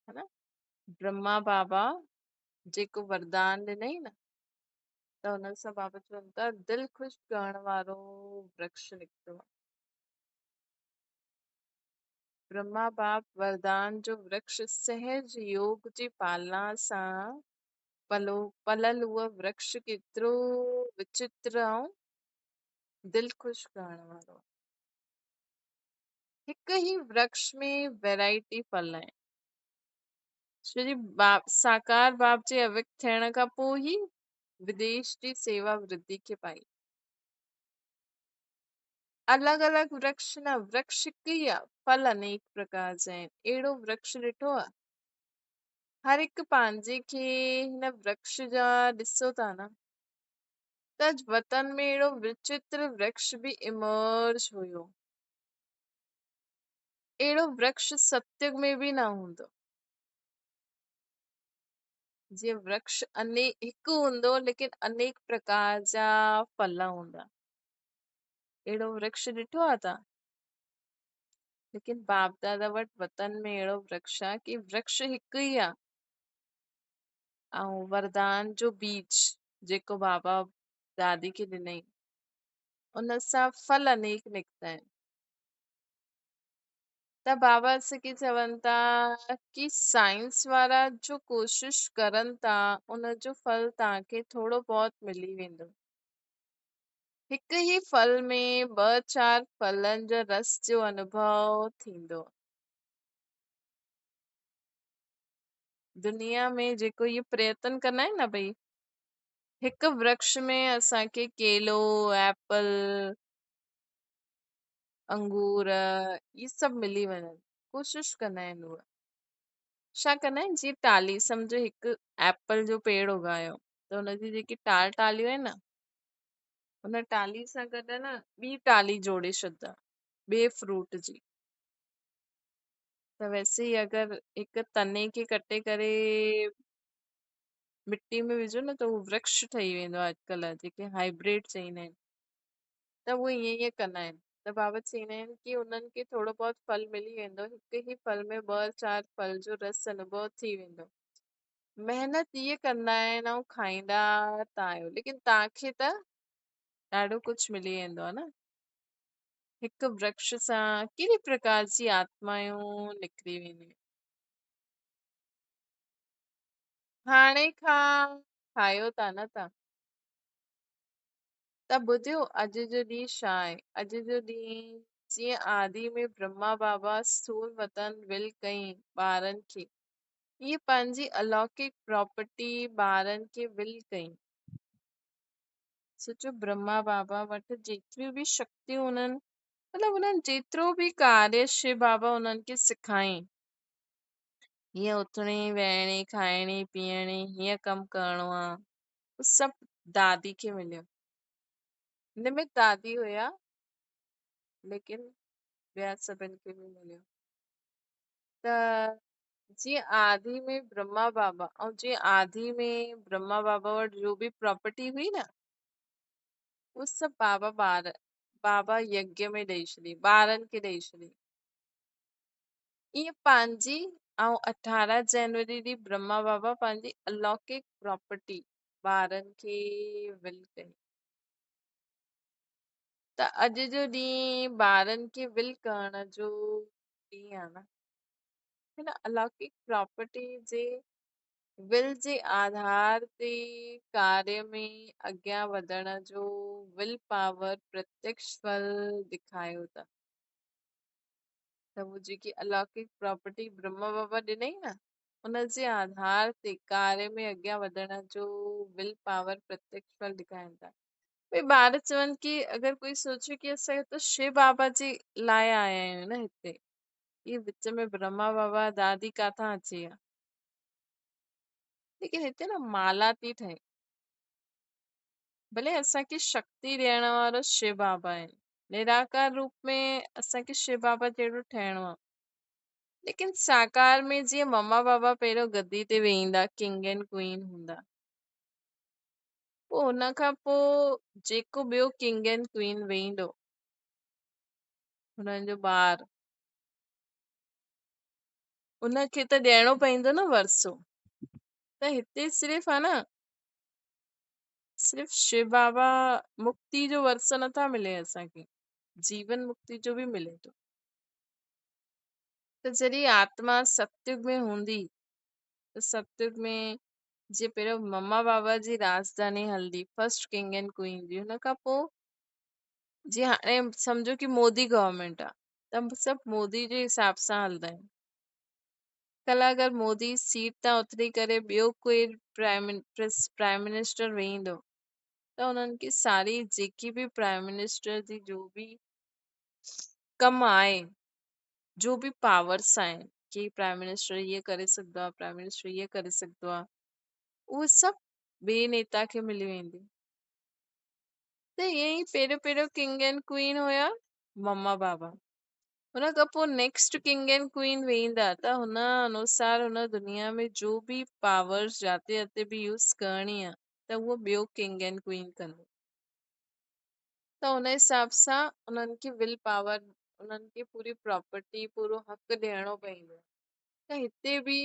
है न। ब्रह्मा बाबा जेको वरदान ॾिनई न, त हुन सां बाबा चवनि था दिल ख़ुश करण वारो वृक्ष निकितो। ब्रह्मा बाप वरदान जो वृक्ष सहज योग जी पालना सां पलल उहो वृक्ष केतिरो विचित्र ऐं दिल ख़ुश करण वारो। हिकु ई वृक्ष में वैरायटी फल आहिनि। श्री बाप साकार बाप जे अविक थियण खां पोइ ई विदेश जी सेवा वृद्धि खे पाई। अलॻि अलॻि वृक्ष न, वृक्ष हिकु ई आहे, फल अनेक प्रकार जा आहिनि। अहिड़ो वृक्ष ॾिठो आहे? हर हिकु पंहिंजे खे हिन वृक्ष जा ॾिसो था न, त वतन में अहिड़ो विचित्र वृक्ष बि इमर्ज हुयो। अहिड़ो वृक्ष सत्युग में बि न हूंदो। जीअं वृक्ष हिकु हूंदो लेकिन अनेक प्रकार जा फल हूंदा, अहिड़ो वृक्ष ॾिठो आहे तव्हां? लेकिन बाप दादा वटि वतन में अहिड़ो वृक्ष आहे कि वृक्ष हिकु ई आहे, ऐं वरदान जो बीज जेको बाबा दादी खे ॾिनई, उन सां फल अनेक निकिता आहिनि। त बाबा असांखे चवनि था कि साइंस वारा जो कोशिश करनि था, उनजो फल तव्हांखे थोरो बहुत मिली वेंदो। हिकु ई फल में 2-4 फलनि जो रस जो अनुभव थींदो। दुनिया में जेको इहो प्रयत्न कंदा आहिनि न, भई हिकु वृक्ष में असांखे केलो, एप्पल, अंगूर इहे सभु मिली वञनि, कोशिश कंदा आहिनि उहे। छा कंदा आहिनि, जीअं टाली, सम्झो हिकु एप्पल जो पेड़ उगायो त हुनजी जेकी टालियूं आहिनि न, हुन टाली सां गॾु न ॿी टाली जोड़े छॾंदा ॿिए फ्रूट जी। त वैसे ई अगरि हिकु तने खे कटे करे मिट्टी में विझो न, त उहो वृक्ष ठही वेंदो आहे। अॼुकल्ह जेके हाइब्रिड चईंदा आहिनि, त उहे ईअं ईअं कंदा आहिनि। त बाबा चईंदा आहिनि कि उन्हनि खे थोरो बहुत फल मिली वेंदो, हिकु ई फल में 2-4 फल जो रस अनुभव थी वेंदो। महिनत इहे कंदा आहिनि ऐं खाईंदा त आहियो, लेकिन तव्हांखे त ॾाढो कुझु मिली वेंदो आहे न। हिकु वृक्ष सां कहिड़ी प्रकार जी आत्मायूं निकिरी वेंदियूं। हाणे खां खायो था न तव्हां, त ॿुधियो अॼु जो ॾींहुं छा आहे? अॼु जो ॾींहुं जीअं आदि में ब्रह्मा बाबा स्थूल वतन विल कई ॿारनि खे, इहे पंहिंजी अलौकिक प्रॉपर्टी ॿारनि खे विल कई। सोचो ब्रह्मा बाबा वटि जेतिरियूं बि शक्तियूं उन्हनि मतिलबु उन्हनि जेतिरो बि कार्य शिव बाबा उन्हनि खे सेखारियईं हीअं उथणी वेहणी खाइणी पीअणी हीअं कमु करिणो आहे उहो सभु दादी खे मिलियो हिन में दादी हुया लेकिन ॿिया सभिनि खे बि मिलियो त जीअं आदि में ब्रह्मा बाबा ऐं जीअं आदि में ब्रह्मा बाबा वटि जो बि प्रॉपर्टी हुई न उहो सभु बाबा यज्ञ में ॾेई छॾी ॿारनि खे ॾेई छॾी ईअं पंहिंजी ऐं 18 जनवरी ॾींहुं ब्रह्मा बाबा पंहिंजी अलौकिक प्रॉपर्टी ॿारनि खे विल कई त अॼु जो ॾींहुं ॿारनि खे विल करण जो ॾींहुं आहे न हिन अलौकिक प्रॉपर्टी जे विल जे आधार ते कार्य में अॻियां वधण जो विल पावर प्रत्यक्ष फल ॾेखारियो था त हू जेकी अलौकिक प्रॉपर्टी ब्रह्मा बाबा ॾिनई न उन जे आधार ते कार्य में अॻियां वधण जो विल पावर प्रत्यक्ष फल ॾेखारनि था भई ॿार चवनि की अगरि कोई सोचे की असां त शिव बाबा जे लाइ आया आहियूं न हिते इहे विच में ब्रह्मा बाबा दादी काथां अची आहे लेकिन हिते न माला थी ठहे भले असांखे शक्ति ॾियण वारो शिव बाबा आहे निराकार रूप में असांखे शिव बाबा जहिड़ो ठहिणो आहे लेकिन साकार में जीअं मम्मा बाबा पहिरियों गद्दी ते वेहींदा किंग एंड क्वीन हूंदा पोइ हुन खां पोइ जेको ॿियो किंग एंड क्वीन वेहींदो हुननि जो ॿार उनखे त ॾियणो पवंदो न वरसो त हिते सिर्फ़ु आहे न सिर्फ़ु शिव बाबा मुक्ति जो वरसो नथा मिले असांखे जीवन मुक्ति जो बि मिले थो त जॾहिं आत्मा सतयुग में हूंदी त सतयुग में जीअं पहिरियों मम्मा बाबा जी राजधानी हलंदी फर्स्ट किंग एंड क्वीन जी हुन खां पोइ जीअं हाणे सम्झो की मोदी गवर्नमेंट आहे त सभु मोदी जे हिसाब सां हलंदा आहिनि कल अगरि मोदी सीट तां उतरी करे ॿियो कोई प्राइम मिनिस्टर वेहींदो त हुननि खे सारी जेकी बि प्राइम मिनिस्टर जी जो बि कमु आहे जो बि पावर्स आहिनि की प्राइम मिनिस्टर इहे करे सघंदो आहे प्राइम मिनिस्टर इहे करे सघंदो आहे उहे सभु ॿिए नेता खे मिली वेंदी त ईअं ई पहिरियों पहिरियों किंग एंड क्वीन हुया मम्मा बाबा हुन खां पोइ नेक्स्ट किंग एंड क्वीन वेहींदा त हुन अनुसार हुन दुनिया में जो बि पावर्स जाते जाते बि यूज़ करणी आहे त उहो ॿियो किंग एंड क्वीन कंदो त हुन हिसाब सां उन्हनि खे विल पावर उन्हनि खे पूरी प्रॉपर्टी पूरो हक़ ॾियणो पवंदो त हिते बि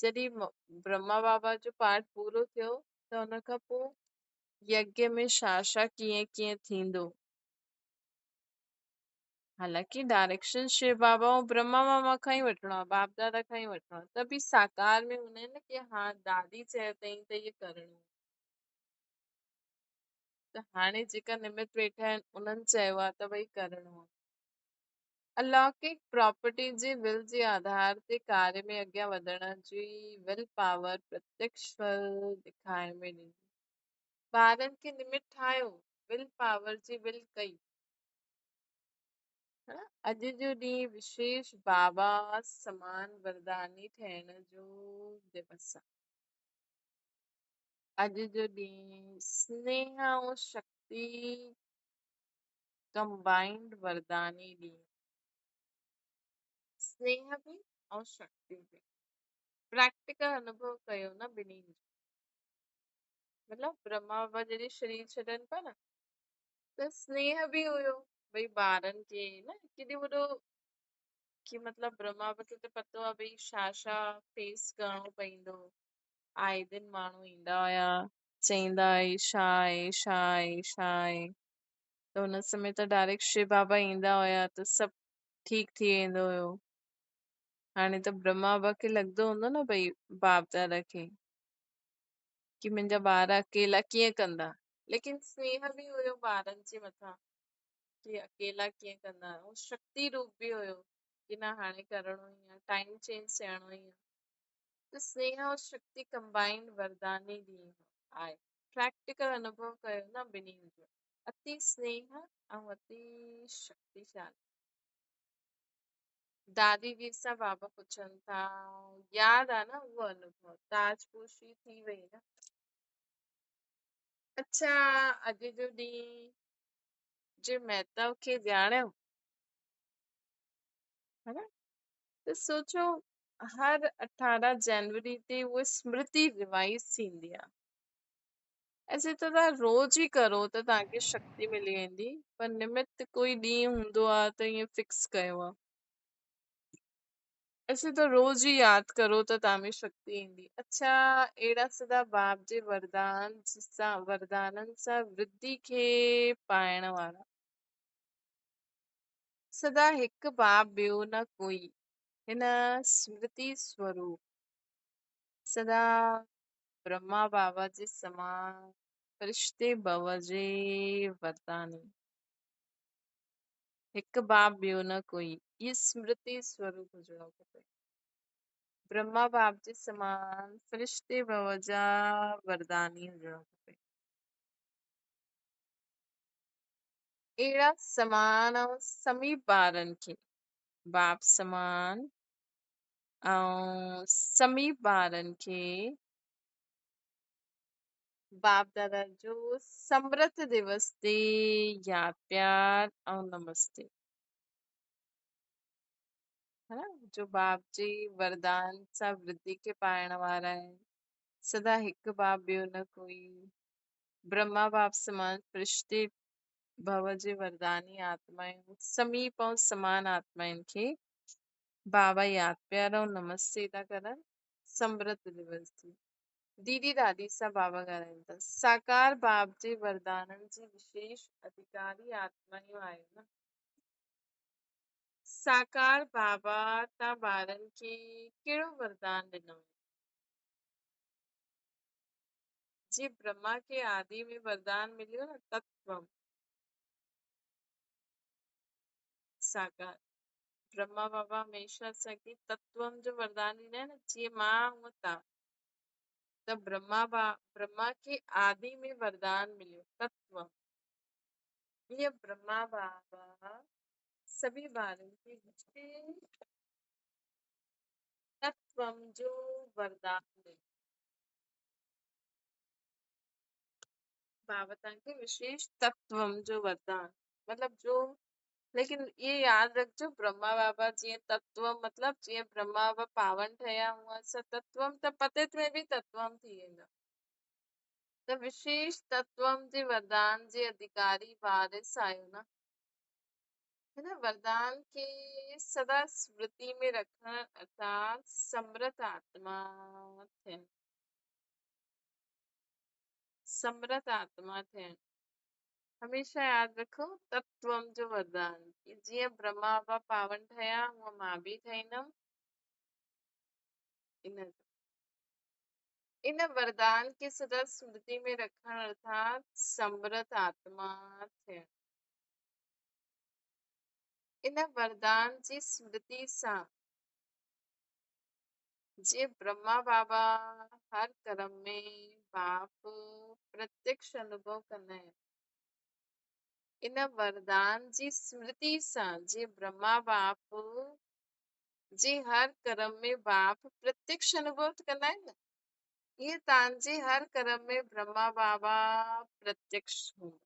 जॾहिं ब्रह्मा बाबा जो पाठ पूरो थियो त हुन खां पोइ यज्ञ में छा कीअं कीअं थींदो हालांकि डायरेक्शन शिव बाबा ऐं ब्रह्मा मामा खां ई वठिणो आहे बाप दादा खां ई वठिणो आहे त बि साकार में हूंदा आहिनि न की हा दादी चयो अथई त इहे करिणो आहे त हाणे जेका निमित वेठा आहिनि उन्हनि चयो आहे त भई करिणो आहे अलौकिक प्रॉपर्टी जे विल जे आधार ते कार्य में अॻियां वधण जी विल पावर प्रत्यक्ष फल ॾेखारण में ॾिनी ॿारनि खे निमित ठाहियो विल पावर जी विल कई अॼु जो ॾींहुं विशेष बाबा समान वरदानी ठहिण जो दिवस आहे अॼु जो ॾींहुं स्नेह ऐं शक्ति कंबाइंड वरदानी ॾींहुं स्नेह बि ऐं शक्ति बि प्रैक्टिकल अनुभव कयो न ॿिन्हिनि जो मतिलबु ब्रह्मा बाबा जॾहिं शरीर छॾनि पिया न त स्नेह बि हुयो भई ॿारनि खे न केॾो वॾो की मतिलबु ब्रह्मा बाबा खे त पतो आहे भई छा फेस करणो पवंदो आए दिन माण्हू ईंदा हुया चईंदा छा आहे त हुन समय त डायरेक्ट शिव बाबा ईंदा हुया त सभु ठीकु थी वेंदो हुयो हाणे त ब्रह्मा बाबा खे लॻंदो हूंदो न भई बाप दादा खे की मुंहिंजा ॿार अकेला कीअं कंदा लेकिन स्नेह बि हुयो ॿारनि जे मथां की अकेला कीअं कंदा ऐं शक्ति रूप बि हुयो की न हाणे करिणो ई आहे टाइम चेंज थियणो ई आहे त स्नेह और शक्ति कंबाइंड वरदानी ॾींहुं आहे प्रैक्टिकल अनुभव कयो न ॿिन्हिनि जो। अति स्नेह ऐं अति शक्तिशाली। दादी जी सां बाबा पुछनि था, यादि आहे न उहो अनुभव, ताजपोशी थी वई न। अच्छा, अॼु जो ॾींहुं जे महताब खे ॼाणियो, है न? त सोचो, हर 18 जनवरी ते उहा स्मृति रिवाइज थींदी आहे। ऐसे त तव्हां रोज ई करो त तव्हांखे शक्ति मिली वेंदी, पर निमित कोई ॾींहुं हूंदो आहे त ईअं फिक्स कयो आहे। ऐसे तो रोज ही याद करो त तव्हां में शक्ति ईंदी। अच्छा, अहिड़ा सदा बाप जे वरदाननि सां वृद्धि खे पाइण वारा। सदा हिकु बाप ॿियो न कोई, हिन स्मृति स्वरूप सदा ब्रह्मा बाबा जे समान फरिश्ते भव जे वरदानी। हिकु बाप ॿियो न कोई, ये स्मृति स्वरूप हुजणो खपे। ब्रह्मा बाप जे समान फरिश्ते भव जा वरदानी हुजणो खपे। अहिड़ा समान ऐं समीप ॿारनि खे, बाप समान ऐं समीप ॿारनि खे बाप दादा जो समृत दिवस ते याद प्यार ऐं नमस्ते। है न, जो बाप जी वरदान सां वृद्धि खे पाइण वारा आहिनि। सदा हिकु बाप ॿियो न कोई, ब्रह्मा बाप समान फरिश्ते भव जे वरदानी आत्मायूं, समीप ऐं समान आत्माउनि खे बाबा याद प्यार ऐं नमस्ते था करनि समृत दिवस जी। दीदी दादी सां बाबा ॻाल्हाइनि था, साकार बाप जे वरदाननि जी विशेष अधिकारी आत्मायूं आहियो न। साकार बाबा तव्हां ॿारनि खे कहिड़ो वरदान ॾिनो? जी ब्रह्मा के आदि में वरदान मिलियो न, तत्व साकार। ब्रह्मा बाबा हमेशह असांखे तत्वम जो वरदान ॾींदा आहिनि, जीअं मां हूअं तव्हां। त ब्रह्मा के आदि में वरदान मिलियो तत्व। ये ब्रह्मा बाबा सभी ॿारनि खे विशेष तत्वम जो वरदान ॾिनो। बाबा तव्हांखे विशेष तत्वम जो वरदान, मतलब जो, लेकिन ये याद रखजो, ब्रह्मा बाबा जीअं तत्व मतलब जीअं ब्रह्मा बाबा पावन ठहिया हुआ स तत्वम, त पतित में बि तत्वम थी वेंदा। त विशेष तत्वम जे वरदान जे अधिकारी वारिस आहियो न। हिन वरदान खे सदा स्मृति में रखण अर्थात समृत आत्मा थियण। समृत आत्मा थियण हमेशह यादि रखो, तत्वम जो वरदान, जीअं ब्रह्मा बाबा पावन ठहिया हूअं मां बि ठहींदमि। इन वरदान खे सदा स्मृति में रखण अर्थात समृत आत्मा थियण। इन वरदान जी स्मृति सां जीअं ब्रह्मा बाबा हर कर्म में बाप प्रत्यक्ष अनुभव कंदा आहिनि। इन वरदान जी स्मृति सां जीअं ब्रह्मा बाप जे हर कर्म में बाप प्रत्यक्ष अनुभव कंदा आहिनि न, ईअं तव्हांजे हर कर्म में ब्रह्मा बाबा प्रत्यक्ष हूंदा।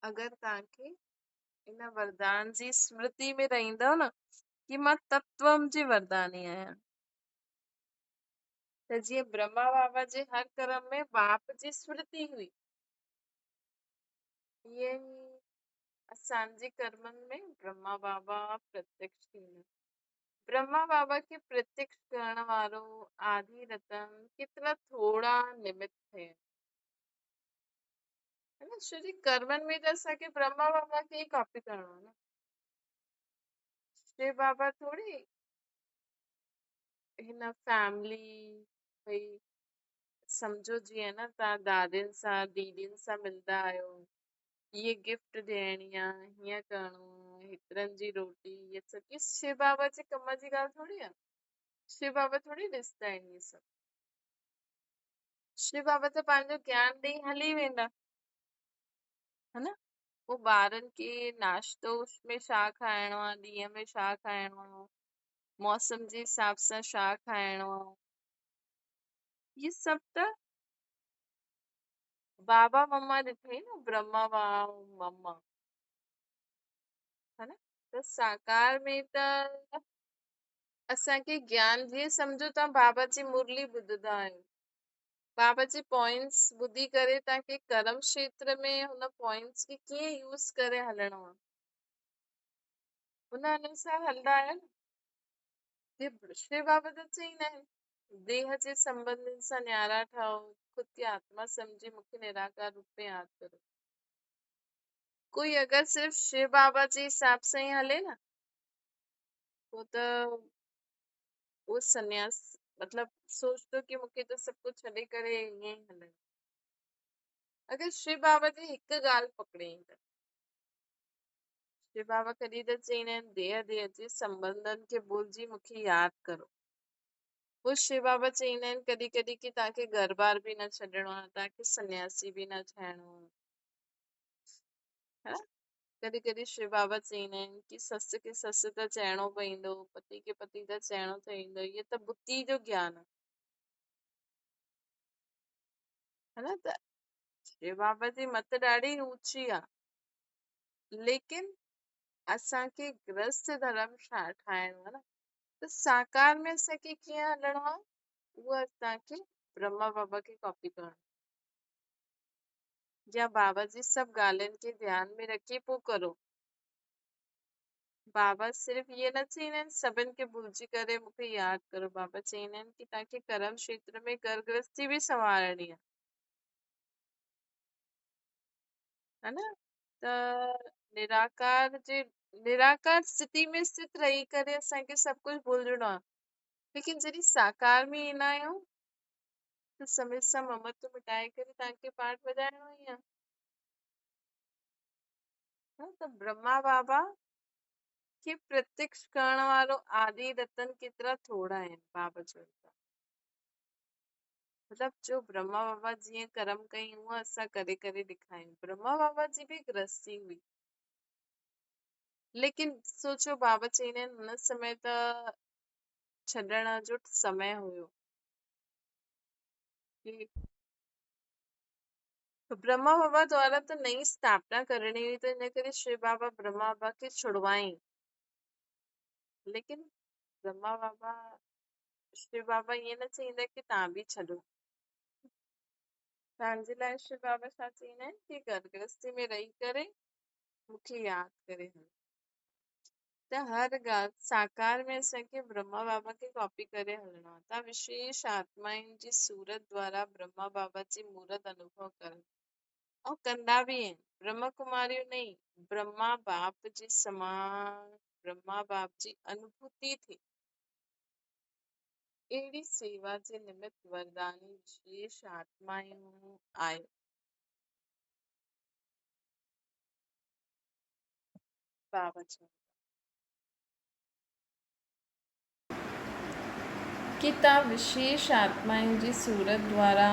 अगरि तव्हांखे इन वरदान जी स्मृति में रहंदव न कि मां तत्वम जी वरदानी आहियां, त जीअं ब्रह्मा बाबा जे हर कर्म में बाप जी स्मृति हुई, ईअं ई असांजे कर्मनि में ब्रह्मा बाबा प्रत्यक्ष थींदा। ब्रह्मा बाबा खे प्रत्यक्ष करण वारो आदि रतन केतिरा थोड़ा निमित थे, है न। छोजी कर्मनि में त असांखे ब्रह्मा बाबा खे ई कॉपी करणो आहे न। शिव बाबा थोड़ी हिन फैमिली, भई सम्झो जीअं न तव्हां दादियुनि सां दीदियुनि सां मिलंदा आहियो, ये गिफ्ट ॾियणी आहे, हीअं करिणो आहे, हेतिरनि जी रोटी, इहे सभु शिव बाबा जे कम जी ॻाल्हि थोड़ी आहे। शिव बाबा थोड़ी ॾिसंदा आहिनि इहे सभु। शिव बाबा त पंहिंजो ज्ञान ॾेई हली वेंदा, है न। पोइ ॿारनि खे नाश्तो में छा खाइणो आहे, ॾींहं में छा खाइणो आहे, मौसम जे हिसाब सां छा खाइणो आहे, ये सभु त बाबा मम्मा ॾिठई न, ब्रह्मा बाबा मम्मा, है न। त साकार में त असांखे ज्ञान, जीअं सम्झो तव्हां बाबा जी मुरली ॿुधंदा आहियो, बाबा जी पॉइंट्स ॿुधी करे तव्हांखे कर्म क्षेत्र में हुन पॉइंट्स खे कीअं यूज़ करे हलणो आहे, हुन अनुसार हलंदा आहियो न। जीअं शिव बाबा त चईंदा आहिनि देह जे संबंधनि सां न्यारा ठाहो, खुद की आत्मा समझी मूंखे निराकार रूप में याद करो। कोई अगर सिर्फ शिव बाबा जे हिसाब सां ही हले न, वो त वो सन्यास, मतलब सोचतो कि मूंखे त सब कुछ छॾे करे ईअं ई हलणो। अगर शिव बाबा जी हिकु ॻाल्हि पकड़ेई त शिव बाबा कॾहिं त चईंदा आहिनि देह जे संबंधनि खे भुलिजी मूंखे यादि करो। वो शिव बाबा चईंदा आहिनि कॾहिं कॾहिं कि तव्हांखे घर बार बि न छॾिणो आहे, तव्हांखे सन्यासी बि न ठहिणो आहे, हा। कॾहिं कॾहिं शिव बाबा चईंदा आहिनि कि ससु खे ससु त चइणो पवंदो, पति खे पति त चइणो पवंदो, इहे त बुद्धि जो ज्ञान है न। त शिव बाबा जी मत ॾाढी ऊची आहे, लेकिन असांखे गृहस्थ धर्म ठाहिणो आहे न। त साकार में असांखे कीअं हलणो आहे, उहो असांखे ब्रह्मा बाबा खे कॉपी करणो, या बाबा जी सभु ॻाल्हियुनि खे ध्यान में रखी पोइ करो। बाबा सिर्फ़ ये न चईंदा आहिनि सभिनि खे भुलिजी करे मूंखे यादि करो, बाबा चईंदा आहिनि कि तव्हांखे कर्म क्षेत्र में घर गृहस्थी बि संभालणी है न। त निराकार स्थिति में स्थित रही करे असांखे सभु कुछ भुलिजणो आहे, लेकिन जॾहिं साकार में ईंदा आहियूं त समय सां ममत्व मिटाए करे तव्हांखे पाठ वॼाइणो ई आहे। त ब्रह्मा बाबा खे प्रत्यक्ष करण वारो आदि रतन केतिरा थोड़ा आहिनि, बाबा चवनि था। मतलब जो ब्रह्मा बाबा जीअं कर्म कई हूअं असां करे करे ॾेखारियूं। ब्रह्मा बाबा जी बि गृहस्थी हुई, लेकिन सोचो बाबा चईंदा आहिनि हुन समय त छॾण जो समय हुयो कि ब्रह्मा बाबा द्वारा त नई स्थापना करणी हुई, त इन करे शिव बाबा ब्रह्मा बाबा खे छुड़वाई, लेकिन ब्रह्मा बाबा शिव बाबा ईअं न चईंदा कि तव्हां बि छॾो। तव्हांजे लाइ शिव बाबा छा चईंदा आहिनि कि घर गृहस्थी में रही करे मूंखे यादि करे हलो। त हर ॻाल्हि साकार में असांखे ब्रह्मा बाबा खे कॉपी करे हलणो आहे। तव्हां विशेष आत्माउनि जी सूरत द्वारा ब्रह्मा बाबा जी मूरत अनुभव करो, ऐं कंदा बि आहिनि। ब्रह्मा कुमारियूं नहीं, ब्रह्मा बाप जे समान ब्रह्मा बाप जी अनुभूति थी। अहिड़ी सेवा जे निमित्त वरदानी विशेष आत्मायूं आहियो। बाबा चवनि कि तव्हां विशेष आत्माउनि जी सूरत द्वारा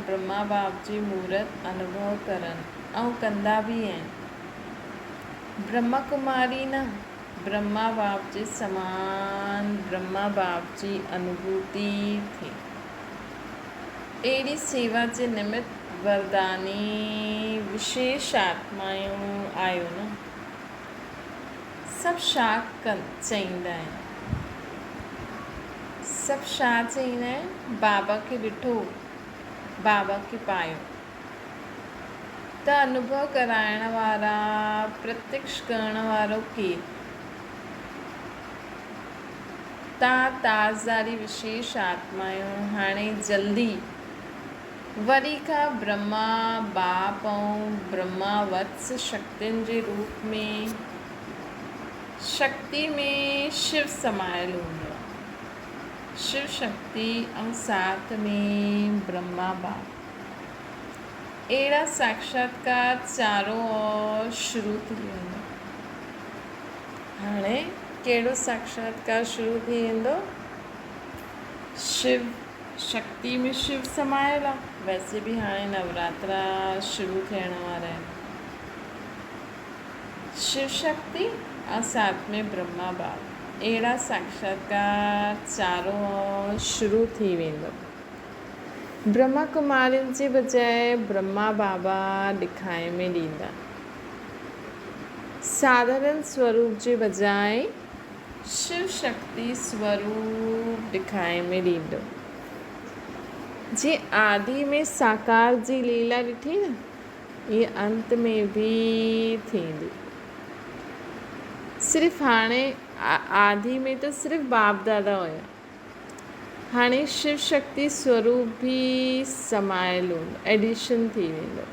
ब्रह्मा बाप जी मूरत अनुभव करनि ऐं कंदा बि आहिनि। ब्रह्मा कुमारी न, ब्रह्मा बाप जे समान ब्रह्मा बाप जी अनुभूति थी। अहिड़ी सेवा जे निमित्त वरदानी विशेष आत्मायूं आहियो न। सभु छा चईंदा आहिनि, सभु छा चईंदा आहिनि, बाबा खे ॾिठो, बाबा खे पायो। त अनुभव कराइण वारा, प्रत्यक्ष करण वारो केरु? तव्हां ताज़दारी विशेष आत्मायूं हाणे जल्दी वरी खां ब्रह्मा बाप ऐं ब्रह्मा वत्स शक्तियुनि जे रूप में, शक्ति में शिव समायल हूंदो आहे, शिव शक्ति ऐं साथ में ब्रह्मा बाप। अहिड़ा साक्षात्कार चारों ओर शुरू थी वेंदो। हाणे कहिड़ो साक्षात्कार शुरू थी वेंदो? शिव शक्ति में शिव समायल आहे। वैसे भी हाणे नवरात्रा शुरू थियण वारा आहिनि। शिव शक्ति और साथ में ब्रह्मा बाबा, अहिड़ा साक्षात्कार चारों ओर शुरू थी वेंदो। ब्रह्मा कुमारियुनि जे बजाए ब्रह्मा बाबा ॾेखारे में ॾींदा। साधारण स्वरूप जे बजाए शिव शक्ति स्वरूप ॾेखारे में ॾींदो। जे आदि में साकार जी लीला ॾिठी न, ये अंत में भी थींदी। सिर्फ़ हाणे आदि में तो सिर्फ़ बाप दादा हुया, हाणे शिव शक्ति स्वरूप भी समायल हूंदो, एडिशन थी वेंदो।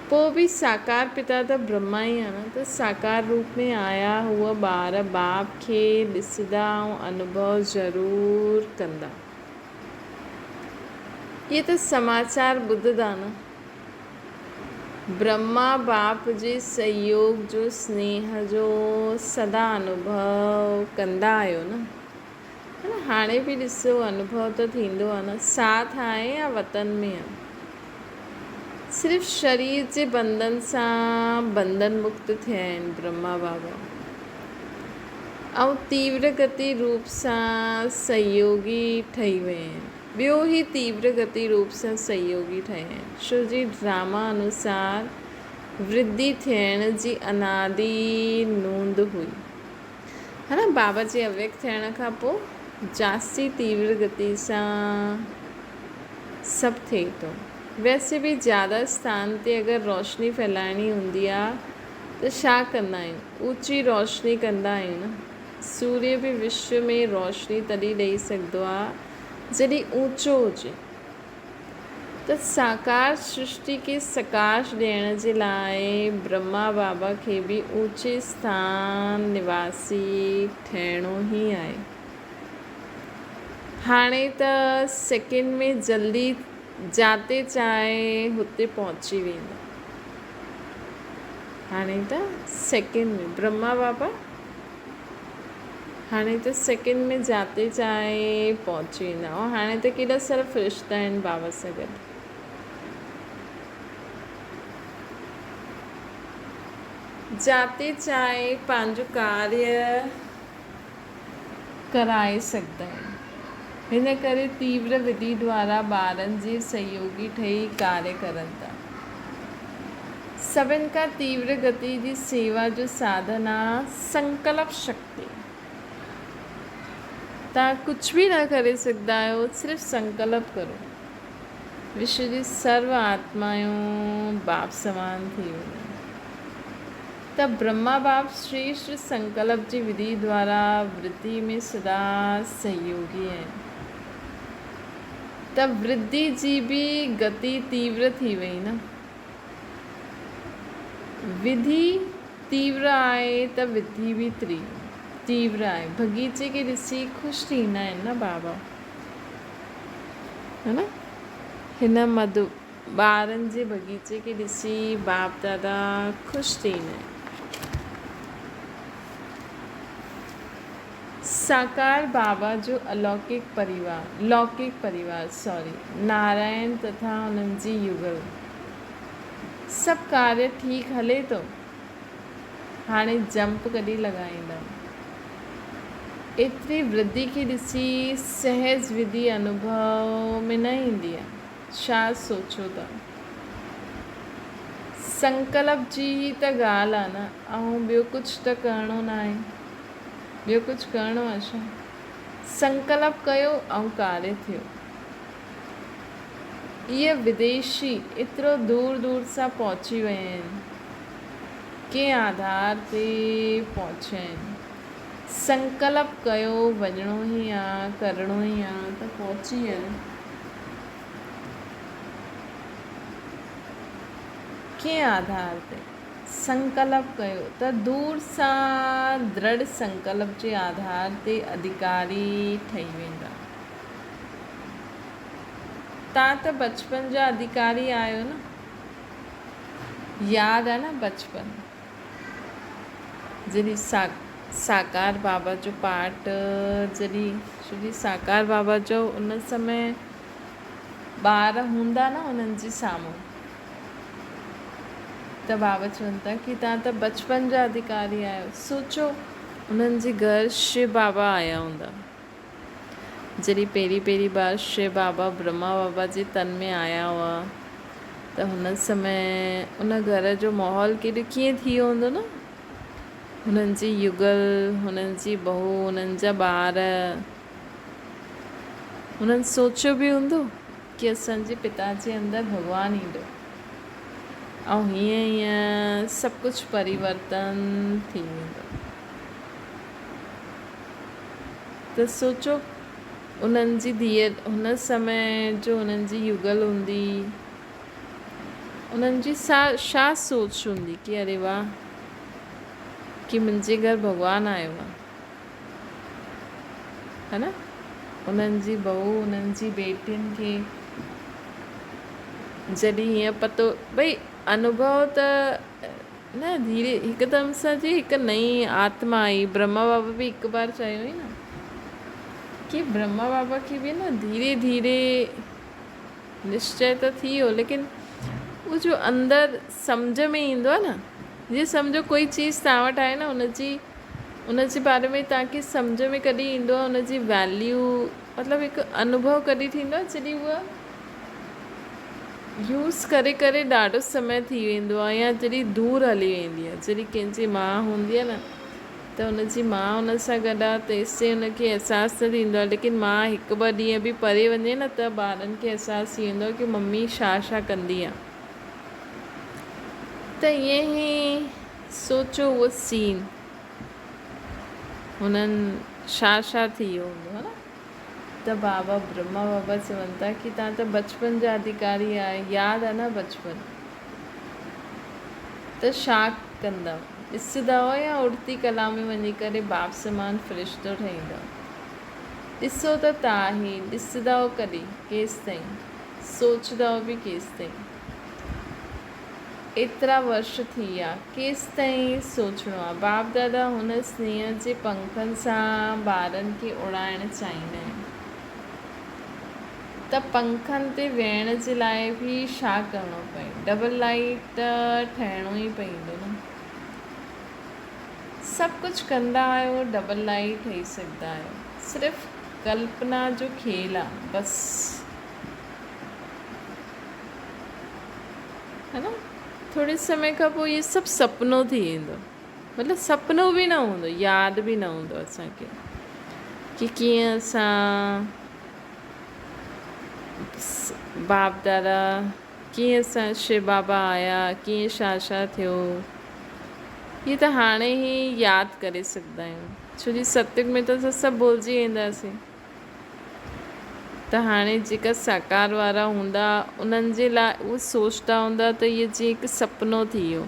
पोइ भी साकार पिता त ब्रह्मा ई आहे न, त साकार रूप में आया हुआ ॿार बाप खे ॾिसंदा ऐं अनुभव ज़रूरु कंदा। ये त समाचार ॿुधंदा न, ब्रह्मा बाप जे सहयोग जो स्नेह जो सदा अनुभव कंदा आहियो न, है न। हाणे भी ॾिसो अनुभव त थींदो आहे न, साथ आहे या वतन में आहे। सिर्फ़ शरीर जे बंधन सां बंधन मुक्त थिया आहिनि ब्रह्मा बाबा, ऐं तीव्र गति रूप सां सहयोगी ठही विया आहिनि। ॿियो ही तीव्र गति रूप सां सहयोगी ठहिया आहिनि, छो जी ड्रामा अनुसार वृद्धि थियण जी अनादि नूंद हुई, है न। बाबा जे अव्यक्त थियण खां पोइ जास्ती तीव्र गति सां सभु थिए थो। वैसे भी ज़्यादा स्थान ते अगरि रोशनी फैलाइणी हूंदी आहे त छा कंदा आहियूं, ऊची रोशनी कंदा आहियूं न। सूर्य भी विश्व में रोशनी तॾहिं ॾेई सघंदो आहे जॾहिं ऊचो हुजे। त साकार सृष्टि खे सकाश ॾियण जे लाइ ब्रह्मा बाबा खे भी ऊचे स्थान निवासी ठहिणो ई आहे। हाणे त सेकेंड में जल्दी जाते चाहे हुते पहुची वेंदा। हाणे त सेकेंड में ब्रह्मा बाबा, हाणे त सेकेंड में जाते चाहे पहुची वेंदा। ऐं हाणे त केॾा सारा फ़रिश्ता आहिनि बाबा सां गॾु। जाते चाहे पंहिंजो कार्य कराए सघंदा आहिनि। हिन करे तीव्र विधि द्वारा ॿारनि जे सहयोगी ठही कार्य करनि था। सभिनि खां तीव्र गति जी सेवा जो साधन आहे संकल्प शक्ति। तव्हां कुझु भी न करे सघंदा आहियो, सिर्फ़ु संकल्प करो, विश्व जी सर्व आत्मायूं बाप समान थी वेंदियूं। त ब्रह्मा बाप श्रेष्ठ संकल्प जी विधि द्वारा वृद्धि में सदा सहयोगी आहिनि। त वृद्धि जी भी गति तीव्र थी वई न। विधि तीव्र आहे त विधि भी तीव्र आहे। बगीचे खे ॾिसी ख़ुशि थींदा आहिनि न बाबा, है न। हिन मधु ॿारनि जे बगीचे खे ॾिसी बाप दादा ख़ुशि थींदा आहिनि। साकार बाबा जो लौकिक परिवार नारायण तथा उन्हनि जी युगल सभु कार्य ठीक हले थो। हाणे जंप कॾहिं लॻाईंदा। एतिरी वृद्धि खे ॾिसी सहज विधि अनुभव में न ईंदी आहे। छा सोचो था, संकल्प जी ही त ॻाल्हि आहे न। ऐं ॿियो कुझु त करिणो न आहे, ॿियो कुझु करिणो आहे छा। संकल्प कयो ऐं कार्य थियो। इहे विदेशी एतिरो दूर दूर सां पहुची विया आहिनि, कंहिं आधार ते पहुचिया आहिनि। संकल्प कयो, वञिणो ई आहे, करिणो ई आहे, त पहुची विया। कंहिं आधार ते संकल्प कयो त दूर सां दृढ़ संकल्प जे आधार ते अधिकारी ठही वेंदा। तव्हां त बचपन जा अधिकारी आहियो न, यादि आहे न बचपन जॾहिं साकार बाबा जो पाठ जॾहिं छोकी साकार बाबा जो उन समय ॿार हूंदा न उन्हनि जे साम्हूं त बाबा चवनि था की तव्हां त बचपन जा अधिकारी आहियो। सोचो उन्हनि जे घर शिव बाबा आया हूंदा जॾहिं पहिरीं बार शिव बाबा ब्रह्मा बाबा जे तन में आया हुआ त हुन समय उन घर जो माहौल केॾो कीअं थी वियो हूंदो न। हुननि जी युगल, हुननि जी बहू, हुननि जा ॿार, हुननि सोचियो बि हूंदो कि असांजे पिता जे अंदरि भॻवानु ईंदो ऐं हीअं हीअं सभु कुझु परिवर्तन थी वेंदो। त सोचो उन्हनि जी धीअ हुन समय जो उन्हनि जी युगल हूंदी, उन्हनि जी छा सोच हूंदी कि अरे वाह कि मुंहिंजे घर भॻवानु आयो आहे, है न। उन्हनि जी बहू, उन्हनि जी बेटियुनि खे जॾहिं हीअं पतो भई अनुभव त न धीरे हिकदमि सां जी हिकु नई आत्मा आई। ब्रह्मा बाबा बि हिकु बार चयो हुई न कि ब्रह्मा बाबा खे बि न धीरे धीरे निश्चय त थी वियो, लेकिन उहो जो अंदरि सम्झ में ईंदो आहे न, जीअं सम्झो कोई चीज़ तव्हां वटि आहे न उनजे बारे में तव्हांखे सम्झ में कॾहिं ईंदो आहे, उनजी वैल्यू मतिलबु हिकु अनुभव कॾहिं थींदो आहे जॾहिं उहा यूज़ करे करे ॾाढो समय थी वेंदो आहे या जॾहिं दूरि हली वेंदी आहे। जॾहिं कंहिंजी माउ हूंदी आहे न त उनजी माउ उन सां गॾु आहे तेसिताईं उनखे अहसासु न थींदो आहे, लेकिन माउ हिकु ॿ ॾींहं बि परे वञे न त ॿारनि खे अहसासु थी वेंदो आहे कि मम्मी छा छा कंदी आहे। त ईअं ई सोचो उहो सीन हुननि छा छा थी वियो हूंदो, है न। त बाबा ब्रह्मा बाबा चवनि था कि तव्हां त बचपन जा अधिकारी आहे, यादि आहे न बचपन, त छा कंदव, ॾिसंदव या उड़ती कला में वञी करे बाप समान फ़रिश्तो ठहींदव। ॾिसो त तव्हां ई ॾिसंदव कॾहिं केसि ताईं, सोचंदव बि केसि ताईं। एतिरा वर्ष थी विया, केसि ताईं सोचणो आहे। बाप दादा हुन स्नेह जे पंखनि सां ॿारनि खे उड़ाइणु चाहींदा आहिनि, त पंखनि ते वेहण जे लाइ बि छा करिणो पए, डबल लाइट ठहिणो ई पवंदो न। सभु कुझु कंदा आहियो, डबल लाइट ठही सघंदा आहियो, सिर्फ़ु कल्पना जो खेल आहे बसि, है न। थोरे समय खां पोइ इहे सभु सुपिनो थी वेंदो, मतिलबु सुपिनो बि न हूंदो, यादि बि न हूंदो असांखे कि कीअं असां बाप दादा, कीअं असां शिव बाबा आया, कीअं छा छा थियो। इहे त हाणे ई यादि करे सघंदा आहियूं, छोजी सत्युग में त असां सभु भुलिजी वेंदासीं। त हाणे जेका साकार वारा हूंदा उन्हनि जे लाइ उहे सोचंदा हूंदा त इहे जीअं हिकु सुपिनो थी वियो,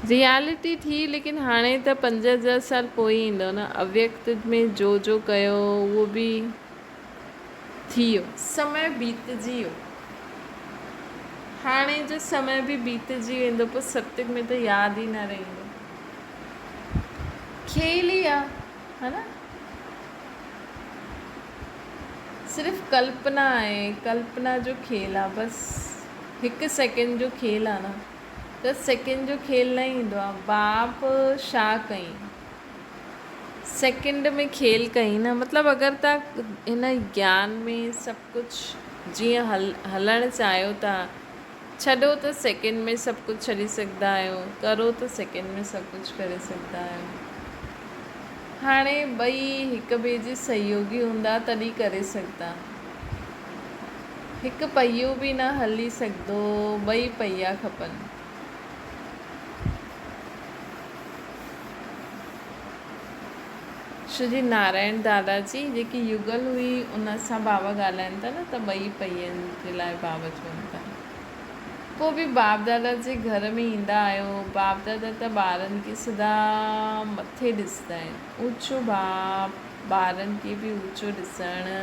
रियलिटी थी। लेकिन हाणे त 5000 साल पोइ ईंदो न, अव्यक्त में जो कयो उहो बि थी वियो, समय बीतजी वियो, हाणे जो समय बि बीतजी वेंदो, पोइ सत्युग में त यादि ई न रहंदो, खेल ई आहे, है न। सिर्फ़ु कल्पना आहे, कल्पना जो खेल आहे बसि, हिकु सेकेंड जो खेल आहे न, त सेकेंड जो खेल न ईंदो आहे। बाप छा कई सेकेंड में खेल कई न, मतिलबु अगरि तव्हां हिन ज्ञान में सभु कुझु जीअं हलणु चाहियो था, छॾो त सेकेंड में सभु कुझु छॾी सघंदा आहियो, करो त सेकेंड में सभु कुझु करे सघंदा आहियो। हाणे ॿई हिक ॿिए जे सहयोगी हूंदा तॾहिं करे सघंदा, हिकु पहियो बि न हली सघंदो, ॿई पहिया खपनि। श्री नारायण दादा जी जेकी युगल हुई उन सां बाबा ॻाल्हाइनि था न, त ॿई पहियनि जे लाइ बाबा चवनि था। पोइ बि बाप दादा जे घर में ईंदा आहियो, बाप दादा त ॿारनि खे सदा मथे ॾिसंदा आहिनि, ऊचो बाप ॿारनि खे बि ऊचो ॾिसणु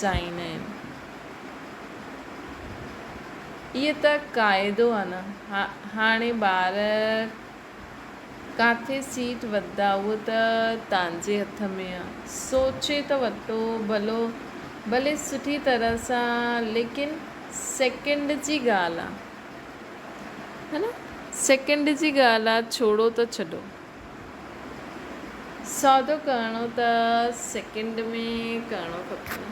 चाहींदा आहिनि। इहो त क़ाइदो आहे न। हाणे ॿार काथे सीट वधा उहो त तव्हांजे हथ में आहे। सोचे त वरितो भले सुठी तरह सां, लेकिन सेकेंड जी ॻाल्हि आहे, है न। सेकेंड जी ॻाल्हि आहे, छोड़ो त छॾो। सौदो करिणो त सेकेंड में करिणो खपे।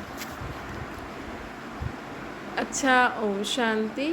अच्छा, ओम शांति।